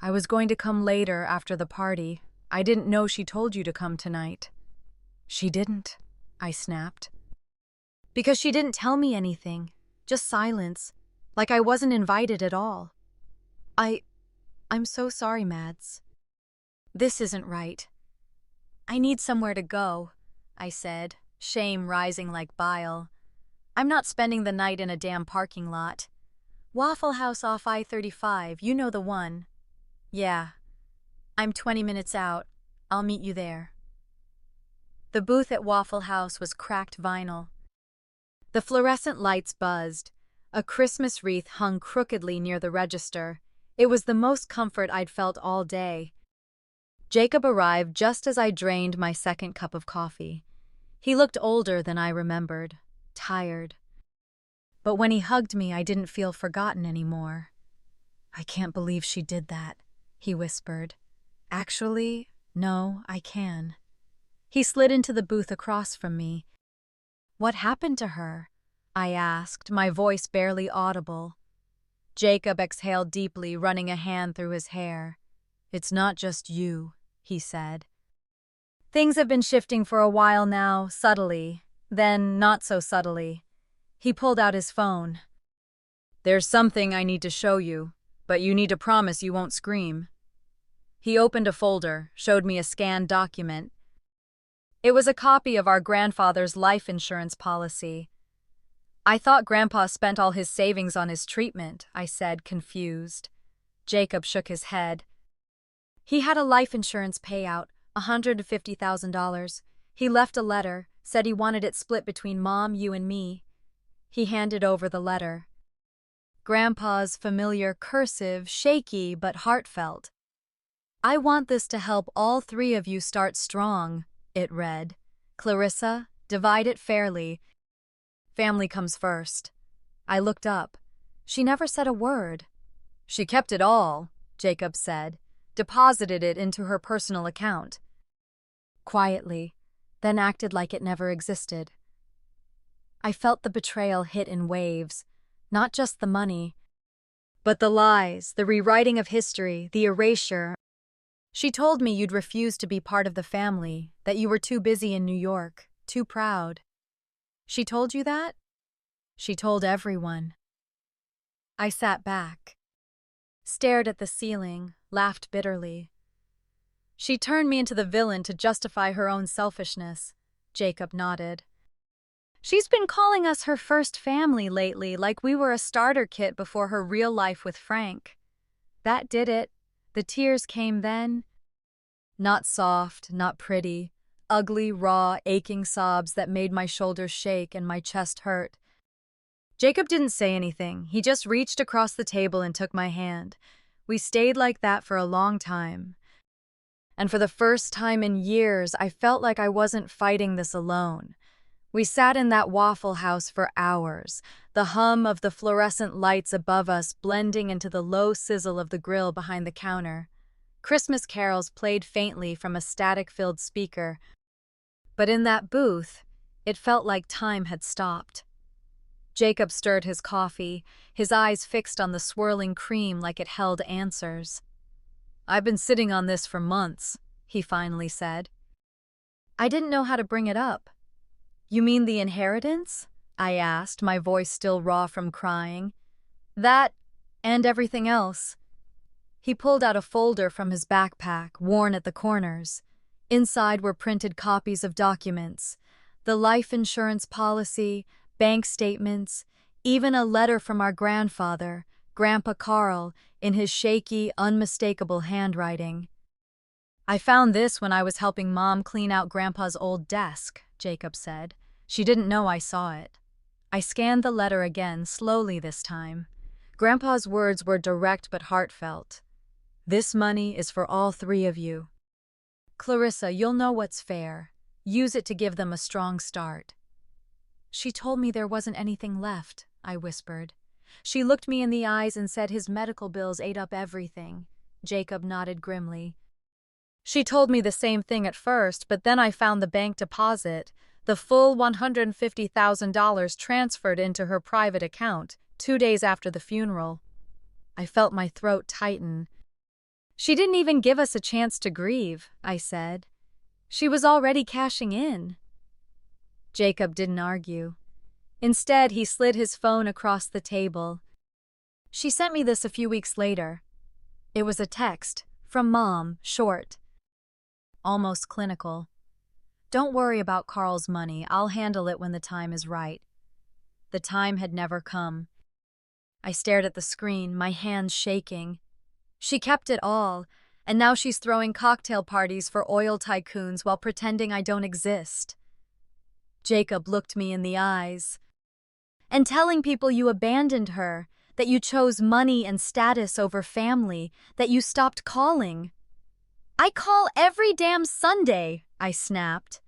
I was going to come later after the party. I didn't know she told you to come tonight. She didn't, I snapped. Because she didn't tell me anything, just silence, like I wasn't invited at all. I'm so sorry, Mads. This isn't right. I need somewhere to go, I said, shame rising like bile. I'm not spending the night in a damn parking lot. Waffle House off I-35, you know the one. Yeah. I'm 20 minutes out. I'll meet you there. The booth at Waffle House was cracked vinyl. The fluorescent lights buzzed. A Christmas wreath hung crookedly near the register. It was the most comfort I'd felt all day. Jacob arrived just as I drained my second cup of coffee. He looked older than I remembered, tired. But when he hugged me, I didn't feel forgotten anymore. I can't believe she did that, he whispered. Actually, no, I can. He slid into the booth across from me. What happened to her? I asked, my voice barely audible. Jacob exhaled deeply, running a hand through his hair. It's not just you, he said. Things have been shifting for a while now, subtly, then not so subtly. He pulled out his phone. There's something I need to show you, but you need to promise you won't scream. He opened a folder, showed me a scanned document. It was a copy of our grandfather's life insurance policy. I thought Grandpa spent all his savings on his treatment, I said, confused. Jacob shook his head. He had a life insurance payout, $150,000. He left a letter, said he wanted it split between Mom, you, and me. He handed over the letter. Grandpa's familiar cursive, shaky but heartfelt. I want this to help all three of you start strong, it read. Clarissa, divide it fairly. Family comes first. I looked up. She never said a word. She kept it all, Jacob said, deposited it into her personal account. Quietly, then acted like it never existed. I felt the betrayal hit in waves, not just the money, but the lies, the rewriting of history, the erasure. She told me you'd refused to be part of the family, that you were too busy in New York, too proud. She told you that? She told everyone. I sat back, stared at the ceiling, laughed bitterly. She turned me into the villain to justify her own selfishness. Jacob nodded. She's been calling us her first family lately, like we were a starter kit before her real life with Frank. That did it. The tears came then. Not soft, not pretty. Ugly, raw, aching sobs that made my shoulders shake and my chest hurt. Jacob didn't say anything. He just reached across the table and took my hand. We stayed like that for a long time. And for the first time in years, I felt like I wasn't fighting this alone. We sat in that Waffle House for hours, the hum of the fluorescent lights above us blending into the low sizzle of the grill behind the counter. Christmas carols played faintly from a static-filled speaker. But in that booth, it felt like time had stopped. Jacob stirred his coffee, his eyes fixed on the swirling cream like it held answers. I've been sitting on this for months, he finally said. I didn't know how to bring it up. You mean the inheritance? I asked, my voice still raw from crying. That, and everything else. He pulled out a folder from his backpack, worn at the corners. Inside were printed copies of documents, the life insurance policy, bank statements, even a letter from our grandfather, Grandpa Carl, in his shaky, unmistakable handwriting. I found this when I was helping Mom clean out Grandpa's old desk, Jacob said. She didn't know I saw it. I scanned the letter again, slowly this time. Grandpa's words were direct but heartfelt. This money is for all three of you. Clarissa, you'll know what's fair. Use it to give them a strong start. She told me there wasn't anything left, I whispered. She looked me in the eyes and said his medical bills ate up everything. Jacob nodded grimly. She told me the same thing at first, but then I found the bank deposit, the full $150,000 transferred into her private account 2 days after the funeral. I felt my throat tighten. She didn't even give us a chance to grieve, I said. She was already cashing in. Jacob didn't argue. Instead, he slid his phone across the table. She sent me this a few weeks later. It was a text, from Mom, short. Almost clinical. Don't worry about Carl's money, I'll handle it when the time is right. The time had never come. I stared at the screen, my hands shaking. She kept it all, and now she's throwing cocktail parties for oil tycoons while pretending I don't exist. Jacob looked me in the eyes. And telling people you abandoned her, that you chose money and status over family, that you stopped calling. I call every damn Sunday, I snapped.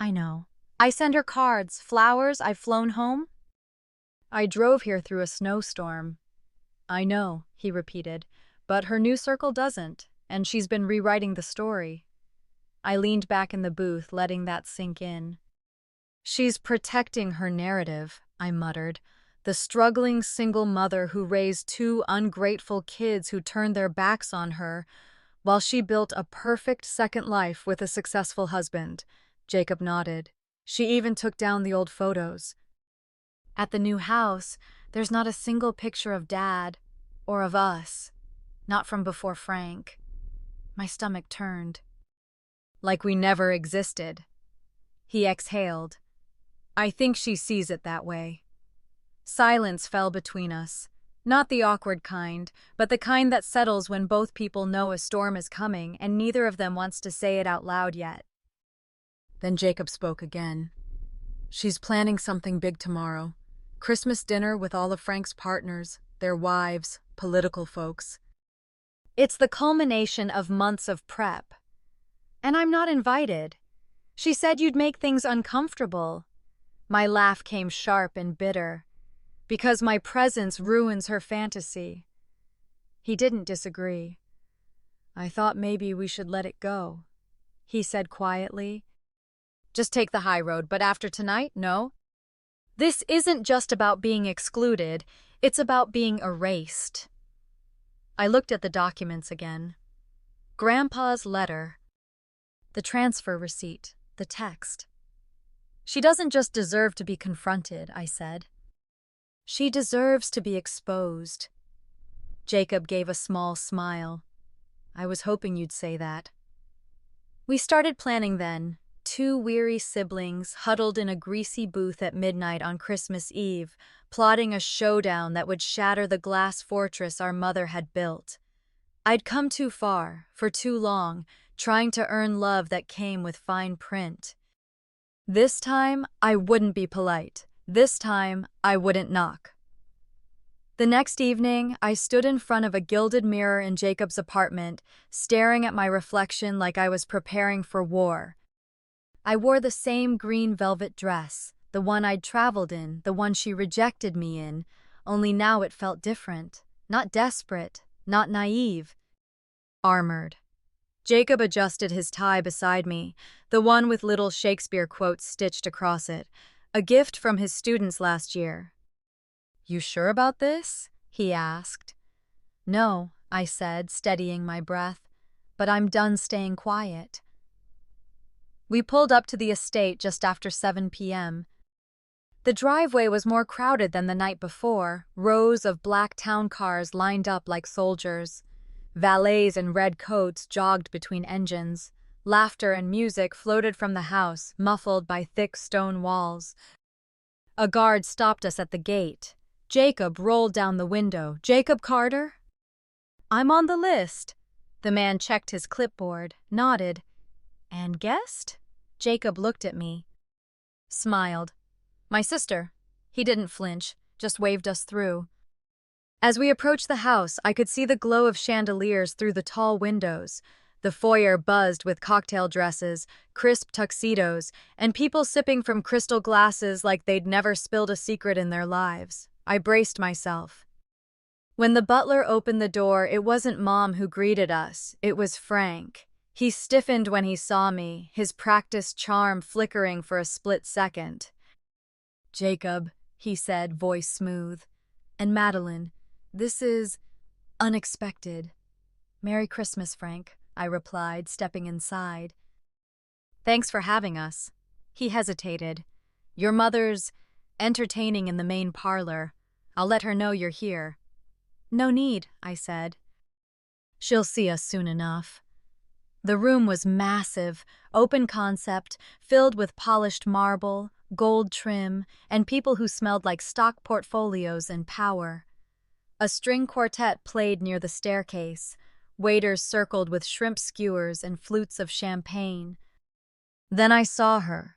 I know. I send her cards, flowers, I've flown home. I drove here through a snowstorm. I know, he repeated, but her new circle doesn't, and she's been rewriting the story. I leaned back in the booth, letting that sink in. She's protecting her narrative, I muttered. The struggling single mother who raised two ungrateful kids who turned their backs on her, while she built a perfect second life with a successful husband. Jacob nodded. She even took down the old photos. At the new house, there's not a single picture of Dad, or of us. Not from before Frank. My stomach turned. Like we never existed. He exhaled. I think she sees it that way. Silence fell between us. Not the awkward kind, but the kind that settles when both people know a storm is coming and neither of them wants to say it out loud yet. Then Jacob spoke again. She's planning something big tomorrow. Christmas dinner with all of Frank's partners, their wives, political folks. It's the culmination of months of prep. And I'm not invited. She said you'd make things uncomfortable. My laugh came sharp and bitter. Because my presence ruins her fantasy. He didn't disagree. I thought maybe we should let it go, he said quietly. Just take the high road, but after tonight, no? This isn't just about being excluded, it's about being erased. I looked at the documents again. Grandpa's letter. The transfer receipt, the text. She doesn't just deserve to be confronted, I said. She deserves to be exposed. Jacob gave a small smile. I was hoping you'd say that. We started planning then, two weary siblings huddled in a greasy booth at midnight on Christmas Eve, plotting a showdown that would shatter the glass fortress our mother had built. I'd come too far, for too long, trying to earn love that came with fine print. This time, I wouldn't be polite. This time, I wouldn't knock. The next evening, I stood in front of a gilded mirror in Jacob's apartment, staring at my reflection like I was preparing for war. I wore the same green velvet dress, the one I'd traveled in, the one she rejected me in, only now it felt different, not desperate, not naive, armored. Jacob adjusted his tie beside me, the one with little Shakespeare quotes stitched across it, a gift from his students last year. You sure about this? He asked. No, I said, steadying my breath, but I'm done staying quiet. We pulled up to the estate just after 7 p.m. The driveway was more crowded than the night before, rows of black town cars lined up like soldiers. Valets in red coats jogged between engines. Laughter and music floated from the house, muffled by thick stone walls. A guard stopped us at the gate. Jacob rolled down the window. Jacob Carter? I'm on the list. The man checked his clipboard, nodded. And guest? Jacob looked at me. Smiled. My sister. He didn't flinch, just waved us through. As we approached the house, I could see the glow of chandeliers through the tall windows. The foyer buzzed with cocktail dresses, crisp tuxedos, and people sipping from crystal glasses like they'd never spilled a secret in their lives. I braced myself. When the butler opened the door, it wasn't Mom who greeted us, it was Frank. He stiffened when he saw me, his practiced charm flickering for a split second. Jacob, he said, voice smooth. And Madeline, this is unexpected. "Merry Christmas, Frank," I replied, stepping inside. "Thanks for having us." He hesitated. "Your mother's entertaining in the main parlor. I'll let her know you're here." "No need," I said. "She'll see us soon enough." The room was massive, open concept, filled with polished marble, gold trim, and people who smelled like stock portfolios and power. A string quartet played near the staircase. Waiters circled with shrimp skewers and flutes of champagne. Then I saw her.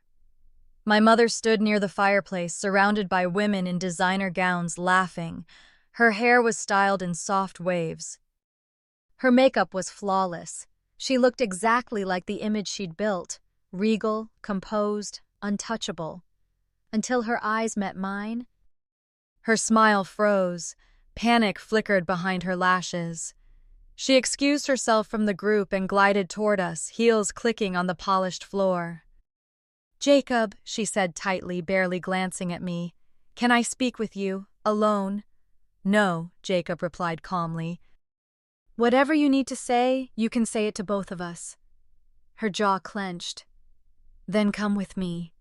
My mother stood near the fireplace, surrounded by women in designer gowns laughing. Her hair was styled in soft waves. Her makeup was flawless. She looked exactly like the image she'd built, regal, composed, untouchable. Until her eyes met mine. Her smile froze. Panic flickered behind her lashes. She excused herself from the group and glided toward us, heels clicking on the polished floor. "Jacob," she said tightly, barely glancing at me. "Can I speak with you, alone?" "No," Jacob replied calmly. "Whatever you need to say, you can say it to both of us." Her jaw clenched. "Then come with me."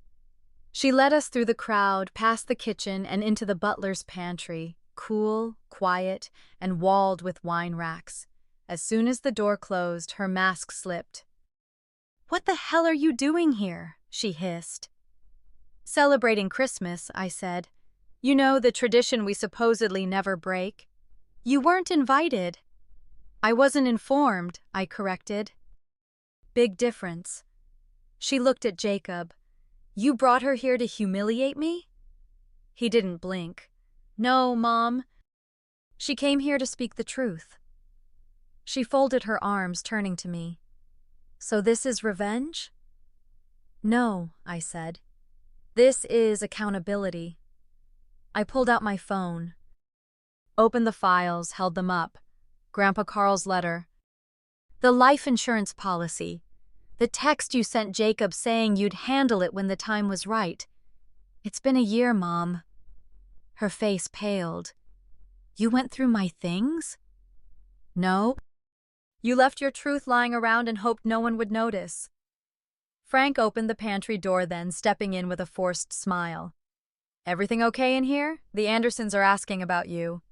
She led us through the crowd, past the kitchen and into the butler's pantry, cool, quiet, and walled with wine racks. As soon as the door closed, her mask slipped. "What the hell are you doing here?" she hissed. "Celebrating Christmas," I said. "You know, the tradition we supposedly never break." "You weren't invited." "I wasn't informed," I corrected. "Big difference." She looked at Jacob. "You brought her here to humiliate me?" He didn't blink. "No, Mom. She came here to speak the truth." She folded her arms, turning to me. "So this is revenge?" "No," I said. "This is accountability." I pulled out my phone, opened the files, held them up. Grandpa Carl's letter. "The life insurance policy. The text you sent Jacob saying you'd handle it when the time was right. It's been a year, Mom." Her face paled. "You went through my things?" "No. You left your truth lying around and hoped no one would notice." Frank opened the pantry door then, stepping in with a forced smile. "Everything okay in here? The Andersons are asking about you."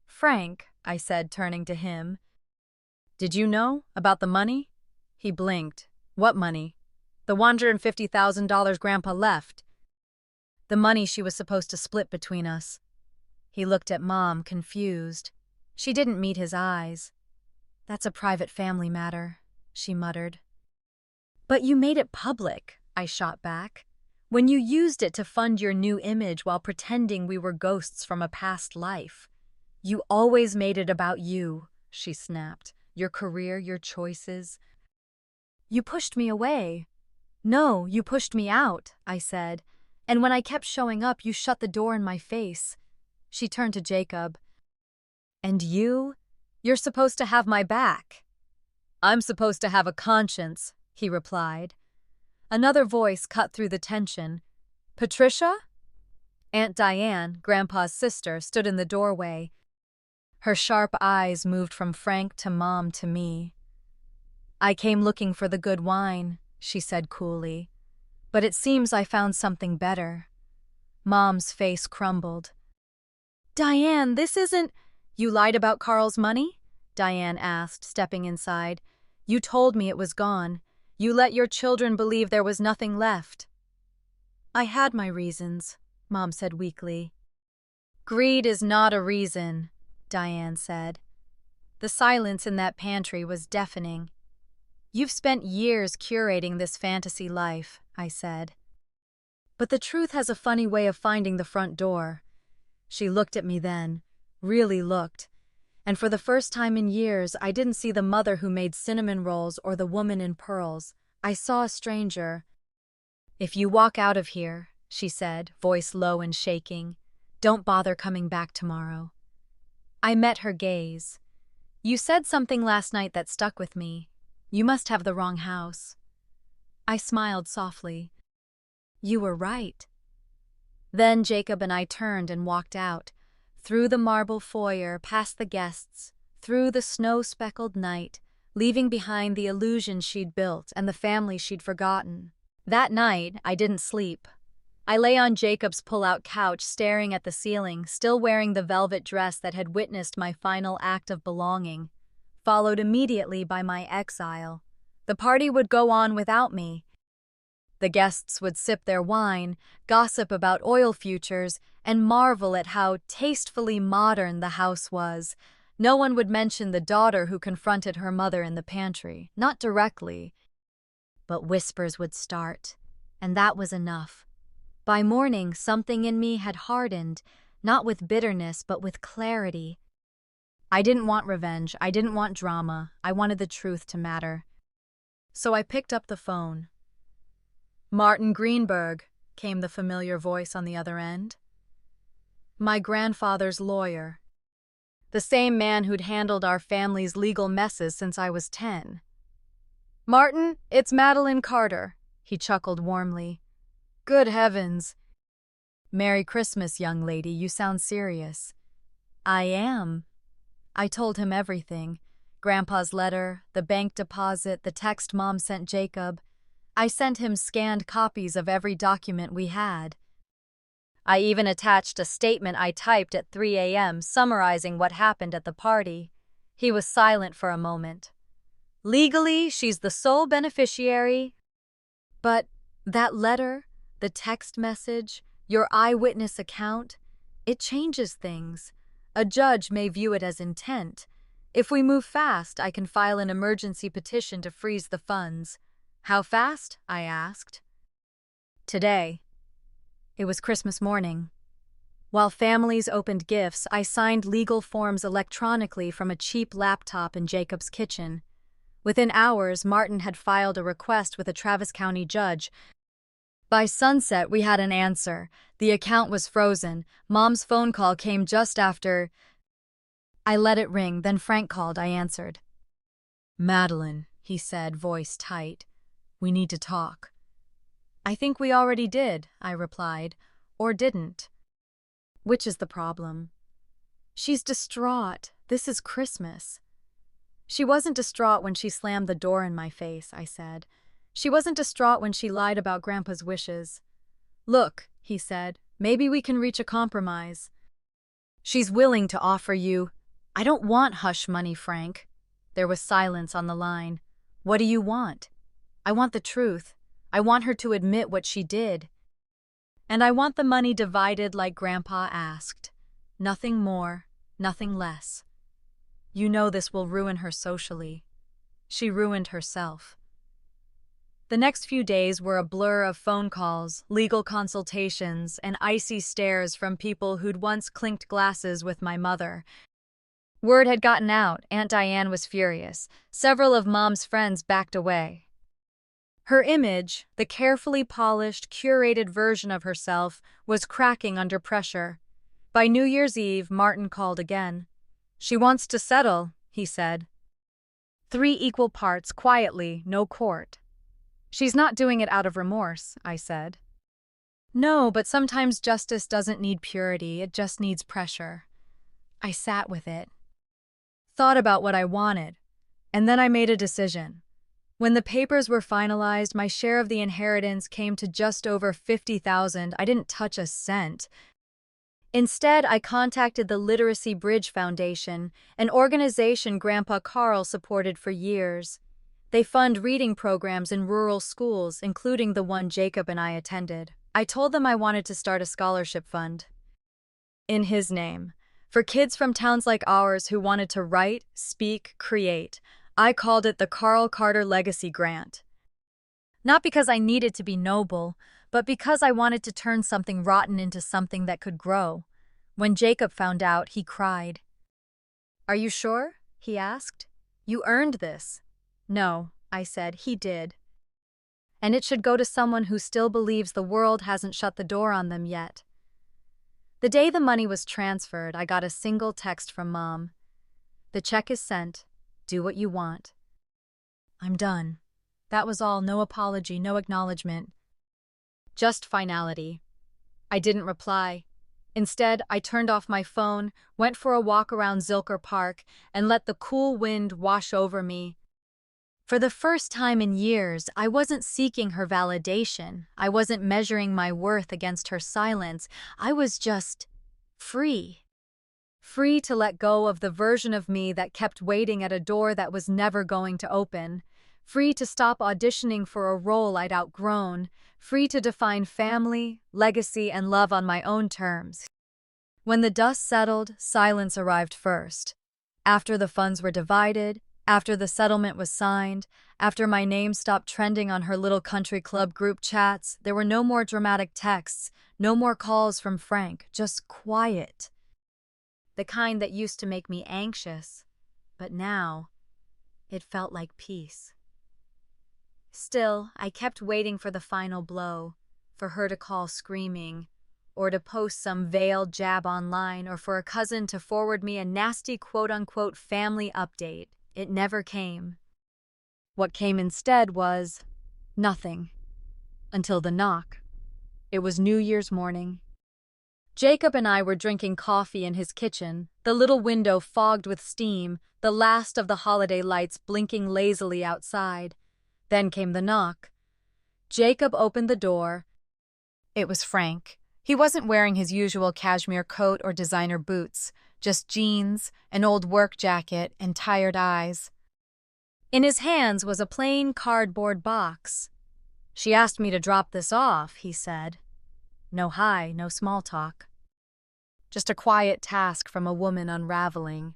"Frank," I said, turning to him. "Did you know about the money?" He blinked. "What money?" "The $150,000 Grandpa left. The money she was supposed to split between us." He looked at Mom, confused. She didn't meet his eyes. "That's a private family matter," she muttered. "But you made it public," I shot back. "When you used it to fund your new image while pretending we were ghosts from a past life." "You always made it about you," she snapped. "Your career, your choices." "You pushed me away." "No, you pushed me out," I said. "And when I kept showing up, you shut the door in my face." She turned to Jacob. "And you? You're supposed to have my back." "I'm supposed to have a conscience," he replied. Another voice cut through the tension. "Patricia?" Aunt Diane, Grandpa's sister, stood in the doorway. Her sharp eyes moved from Frank to Mom to me. "I came looking for the good wine," she said coolly. "But it seems I found something better." Mom's face crumbled. "Diane, this isn't—" "You lied about Carl's money?" Diane asked, stepping inside. "You told me it was gone. You let your children believe there was nothing left." "I had my reasons," Mom said weakly. "Greed is not a reason," Diane said. The silence in that pantry was deafening. "You've spent years curating this fantasy life," I said. "But the truth has a funny way of finding the front door." She looked at me then, really looked, and for the first time in years I didn't see the mother who made cinnamon rolls or the woman in pearls. I saw a stranger. "If you walk out of here," she said, voice low and shaking, "don't bother coming back tomorrow." I met her gaze. "You said something last night that stuck with me. You must have the wrong house." I smiled softly. "You were right." Then Jacob and I turned and walked out, through the marble foyer, past the guests, through the snow-speckled night, leaving behind the illusion she'd built and the family she'd forgotten. That night, I didn't sleep. I lay on Jacob's pull-out couch staring at the ceiling, still wearing the velvet dress that had witnessed my final act of belonging, followed immediately by my exile. The party would go on without me. The guests would sip their wine, gossip about oil futures, and marvel at how tastefully modern the house was. No one would mention the daughter who confronted her mother in the pantry, not directly, but whispers would start, and that was enough. By morning, something in me had hardened, not with bitterness, but with clarity. I didn't want revenge, I didn't want drama, I wanted the truth to matter. So I picked up the phone. "Martin Greenberg," came the familiar voice on the other end. My grandfather's lawyer. The same man who'd handled our family's legal messes since I was 10. "Martin, it's Madeline Carter," he chuckled warmly. "Good heavens." "Merry Christmas, young lady, you sound serious." "I am." I told him everything. Grandpa's letter, the bank deposit, the text Mom sent Jacob. I sent him scanned copies of every document we had. I even attached a statement I typed at 3 a.m. summarizing what happened at the party. He was silent for a moment. "Legally, she's the sole beneficiary." "But that letter, the text message, your eyewitness account, it changes things. A judge may view it as intent. If we move fast, I can file an emergency petition to freeze the funds." "How fast?" I asked. "Today." It was Christmas morning. While families opened gifts, I signed legal forms electronically from a cheap laptop in Jacob's kitchen. Within hours, Martin had filed a request with a Travis County judge. By sunset, we had an answer. The account was frozen. Mom's phone call came just after. I let it ring, then Frank called. I answered. "Madeline," he said, voice tight. "We need to talk." "I think we already did," I replied, or didn't. Which is the problem? She's distraught. This is Christmas. She wasn't distraught when she slammed the door in my face, I said. She wasn't distraught when she lied about Grandpa's wishes. "Look," he said, "maybe we can reach a compromise. She's willing to offer you—" "I don't want hush money, Frank." There was silence on the line. "What do you want?" "I want the truth. I want her to admit what she did. And I want the money divided like Grandpa asked. Nothing more, nothing less. You know this will ruin her socially. She ruined herself." The next few days were a blur of phone calls, legal consultations, and icy stares from people who'd once clinked glasses with my mother. Word had gotten out. Aunt Diane was furious. Several of Mom's friends backed away. Her image, the carefully polished, curated version of herself, was cracking under pressure. By New Year's Eve, Martin called again. "She wants to settle," he said. 3 equal parts, quietly, no court. "She's not doing it out of remorse," I said. "No, but sometimes justice doesn't need purity, it just needs pressure." I sat with it. Thought about what I wanted, and then I made a decision. When the papers were finalized, my share of the inheritance came to just over $50,000. I didn't touch a cent. Instead, I contacted the Literacy Bridge Foundation, an organization Grandpa Carl supported for years. They fund reading programs in rural schools, including the one Jacob and I attended. I told them I wanted to start a scholarship fund. In his name. For kids from towns like ours who wanted to write, speak, create. I called it the Carl Carter Legacy Grant. Not because I needed to be noble, but because I wanted to turn something rotten into something that could grow. When Jacob found out, he cried. "Are you sure?" he asked. "You earned this." "No," I said, "he did. And it should go to someone who still believes the world hasn't shut the door on them yet." The day the money was transferred, I got a single text from Mom. "The check is sent. Do what you want." I'm done. That was all. No apology, no acknowledgement. Just finality. I didn't reply. Instead, I turned off my phone, went for a walk around Zilker Park, and let the cool wind wash over me. For the first time in years, I wasn't seeking her validation. I wasn't measuring my worth against her silence. I was just free. Free to let go of the version of me that kept waiting at a door that was never going to open. Free to stop auditioning for a role I'd outgrown. Free to define family, legacy, and love on my own terms. When the dust settled, silence arrived first. After the funds were divided, after the settlement was signed, after my name stopped trending on her little country club group chats, there were no more dramatic texts, no more calls from Frank, just quiet. The kind that used to make me anxious, but now it felt like peace. Still, I kept waiting for the final blow, for her to call screaming, or to post some veiled jab online, or for a cousin to forward me a nasty quote-unquote family update. It never came. What came instead was nothing. Until the knock. It was New Year's morning. Jacob and I were drinking coffee in his kitchen, the little window fogged with steam, the last of the holiday lights blinking lazily outside. Then came the knock. Jacob opened the door. It was Frank. He wasn't wearing his usual cashmere coat or designer boots, just jeans, an old work jacket, and tired eyes. In his hands was a plain cardboard box. "She asked me to drop this off," he said. No hi, no small talk. Just a quiet task from a woman unraveling.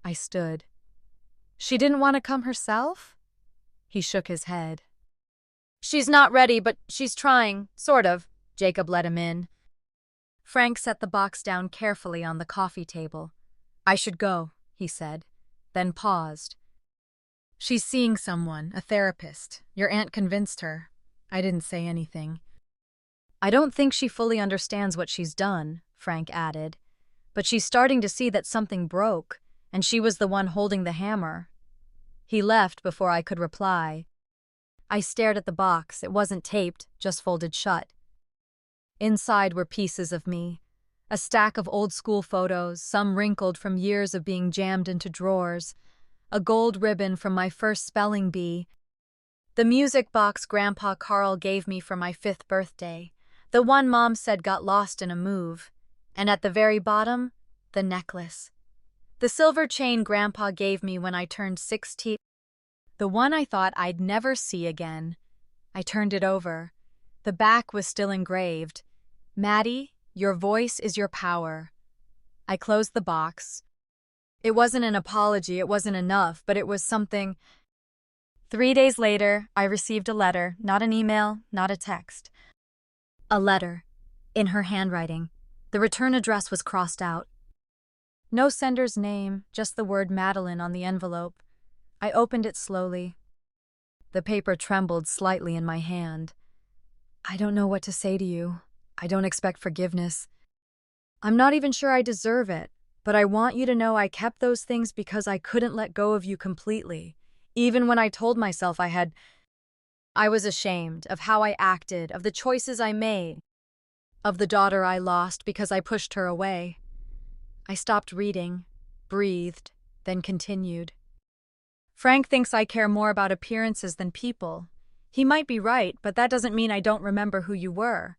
I stood. "She didn't want to come herself?" He shook his head. "She's not ready, but she's trying, sort of." Jacob let him in. Frank set the box down carefully on the coffee table. "I should go," he said, then paused. "She's seeing someone, a therapist. Your aunt convinced her." I didn't say anything. "I don't think she fully understands what she's done," Frank added. "But she's starting to see that something broke, and she was the one holding the hammer." He left before I could reply. I stared at the box. It wasn't taped, just folded shut. Inside were pieces of me. A stack of old-school photos, some wrinkled from years of being jammed into drawers. A gold ribbon from my first spelling bee. The music box Grandpa Carl gave me for my 5th birthday. The one Mom said got lost in a move. And at the very bottom, the necklace. The silver chain Grandpa gave me when I turned 16. The one I thought I'd never see again. I turned it over. The back was still engraved. "Maddie, your voice is your power." I closed the box. It wasn't an apology, it wasn't enough, but it was something. 3 days later, I received a letter, not an email, not a text. A letter, in her handwriting. The return address was crossed out. No sender's name, just the word Madeline on the envelope. I opened it slowly. The paper trembled slightly in my hand. "I don't know what to say to you. I don't expect forgiveness. I'm not even sure I deserve it, but I want you to know I kept those things because I couldn't let go of you completely, even when I told myself I had. I was ashamed of how I acted, of the choices I made, of the daughter I lost because I pushed her away." I stopped reading, breathed, then continued. "Frank thinks I care more about appearances than people. He might be right, but that doesn't mean I don't remember who you were.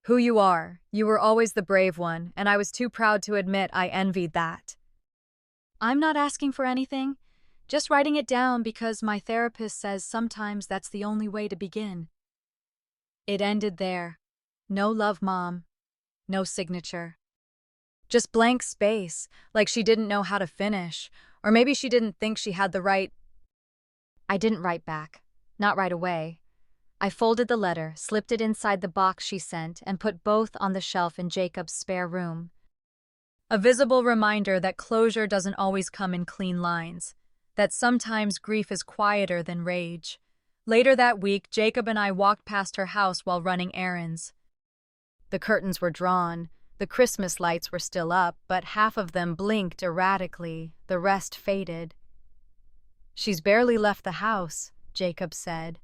Who you are. You were always the brave one, and I was too proud to admit I envied that. I'm not asking for anything, just writing it down because my therapist says sometimes that's the only way to begin." It ended there. No love, Mom. No signature. Just blank space, like she didn't know how to finish, or maybe she didn't think she had the right. I didn't write back. Not right away. I folded the letter, slipped it inside the box she sent, and put both on the shelf in Jacob's spare room. A visible reminder that closure doesn't always come in clean lines, that sometimes grief is quieter than rage. Later that week, Jacob and I walked past her house while running errands. The curtains were drawn, the Christmas lights were still up, but half of them blinked erratically, the rest faded. "She's barely left the house," Jacob said.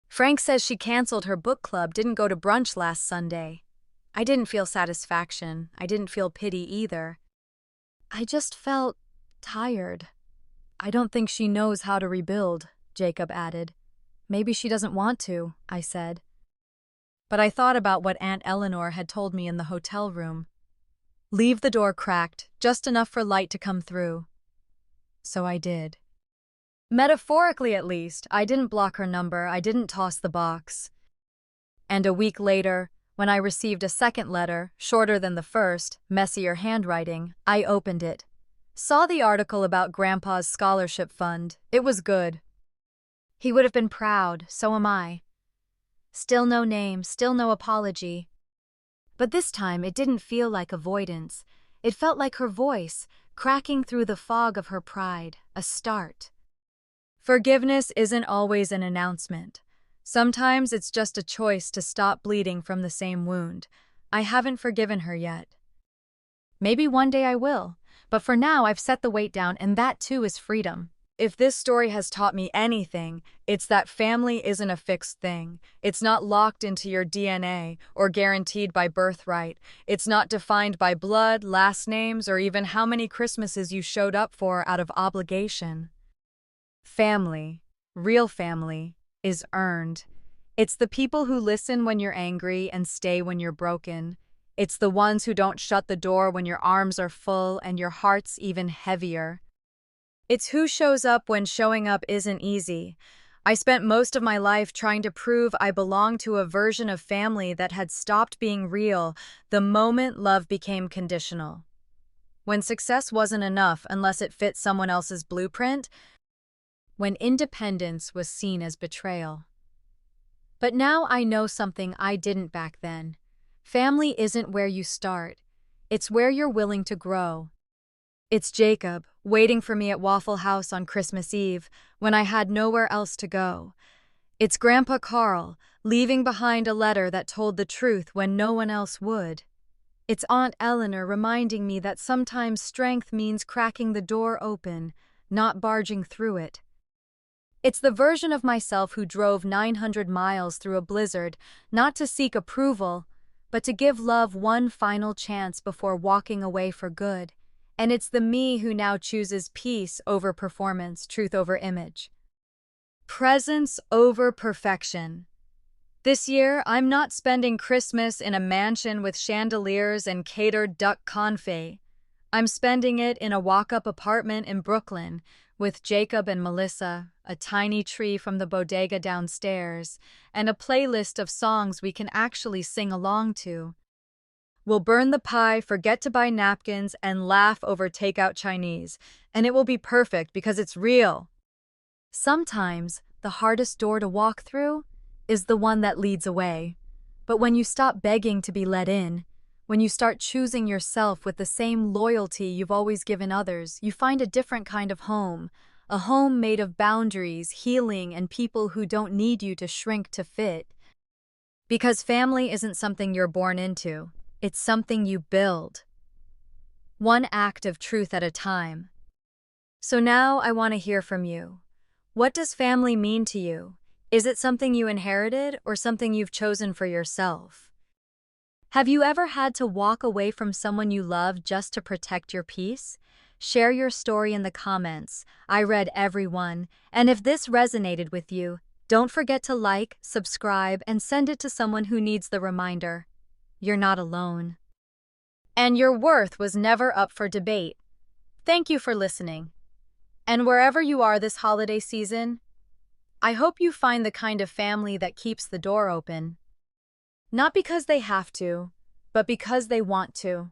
"Frank says she canceled her book club, didn't go to brunch last Sunday." I didn't feel satisfaction. I didn't feel pity either. I just felt tired. I don't think she knows how to rebuild, Jacob added. Maybe she doesn't want to, I said. But I thought about what Aunt Eleanor had told me in the hotel room. Leave the door cracked, just enough for light to come through. So I did. Metaphorically, at least, I didn't block her number, I didn't toss the box. And a week later, when I received a second letter, shorter than the first, messier handwriting, I opened it. Saw the article about Grandpa's scholarship fund. It was good. He would have been proud, so am I. Still no name, still no apology. But this time it didn't feel like avoidance. It felt like her voice, cracking through the fog of her pride, a start. Forgiveness isn't always an announcement. Sometimes it's just a choice to stop bleeding from the same wound. I haven't forgiven her yet. Maybe one day I will, but for now I've set the weight down, and that too is freedom. If this story has taught me anything, it's that family isn't a fixed thing. It's not locked into your DNA or guaranteed by birthright. It's not defined by blood, last names, or even how many Christmases you showed up for out of obligation. Family, real family, is earned. It's the people who listen when you're angry and stay when you're broken. It's the ones who don't shut the door when your arms are full and your heart's even heavier. It's who shows up when showing up isn't easy. I spent most of my life trying to prove I belonged to a version of family that had stopped being real the moment love became conditional. When success wasn't enough unless it fit someone else's blueprint, when independence was seen as betrayal. But now I know something I didn't back then. Family isn't where you start. It's where you're willing to grow. It's Jacob, waiting for me at Waffle House on Christmas Eve, when I had nowhere else to go. It's Grandpa Carl, leaving behind a letter that told the truth when no one else would. It's Aunt Eleanor reminding me that sometimes strength means cracking the door open, not barging through it. It's the version of myself who drove 900 miles through a blizzard, not to seek approval, but to give love one final chance before walking away for good. And it's the me who now chooses peace over performance, truth over image. Presence over perfection. This year, I'm not spending Christmas in a mansion with chandeliers and catered duck confit. I'm spending it in a walk-up apartment in Brooklyn with Jacob and Melissa, a tiny tree from the bodega downstairs, and a playlist of songs we can actually sing along to. We'll burn the pie, forget to buy napkins, and laugh over takeout Chinese, and it will be perfect because it's real. Sometimes, the hardest door to walk through is the one that leads away. But when you stop begging to be let in, when you start choosing yourself with the same loyalty you've always given others, you find a different kind of home, a home made of boundaries, healing, and people who don't need you to shrink to fit. Because family isn't something you're born into, it's something you build. One act of truth at a time. So now I want to hear from you. What does family mean to you? Is it something you inherited or something you've chosen for yourself? Have you ever had to walk away from someone you love just to protect your peace? Share your story in the comments. I read every one, and if this resonated with you, don't forget to like, subscribe, and send it to someone who needs the reminder. You're not alone. And your worth was never up for debate. Thank you for listening. And wherever you are this holiday season, I hope you find the kind of family that keeps the door open. Not because they have to, but because they want to.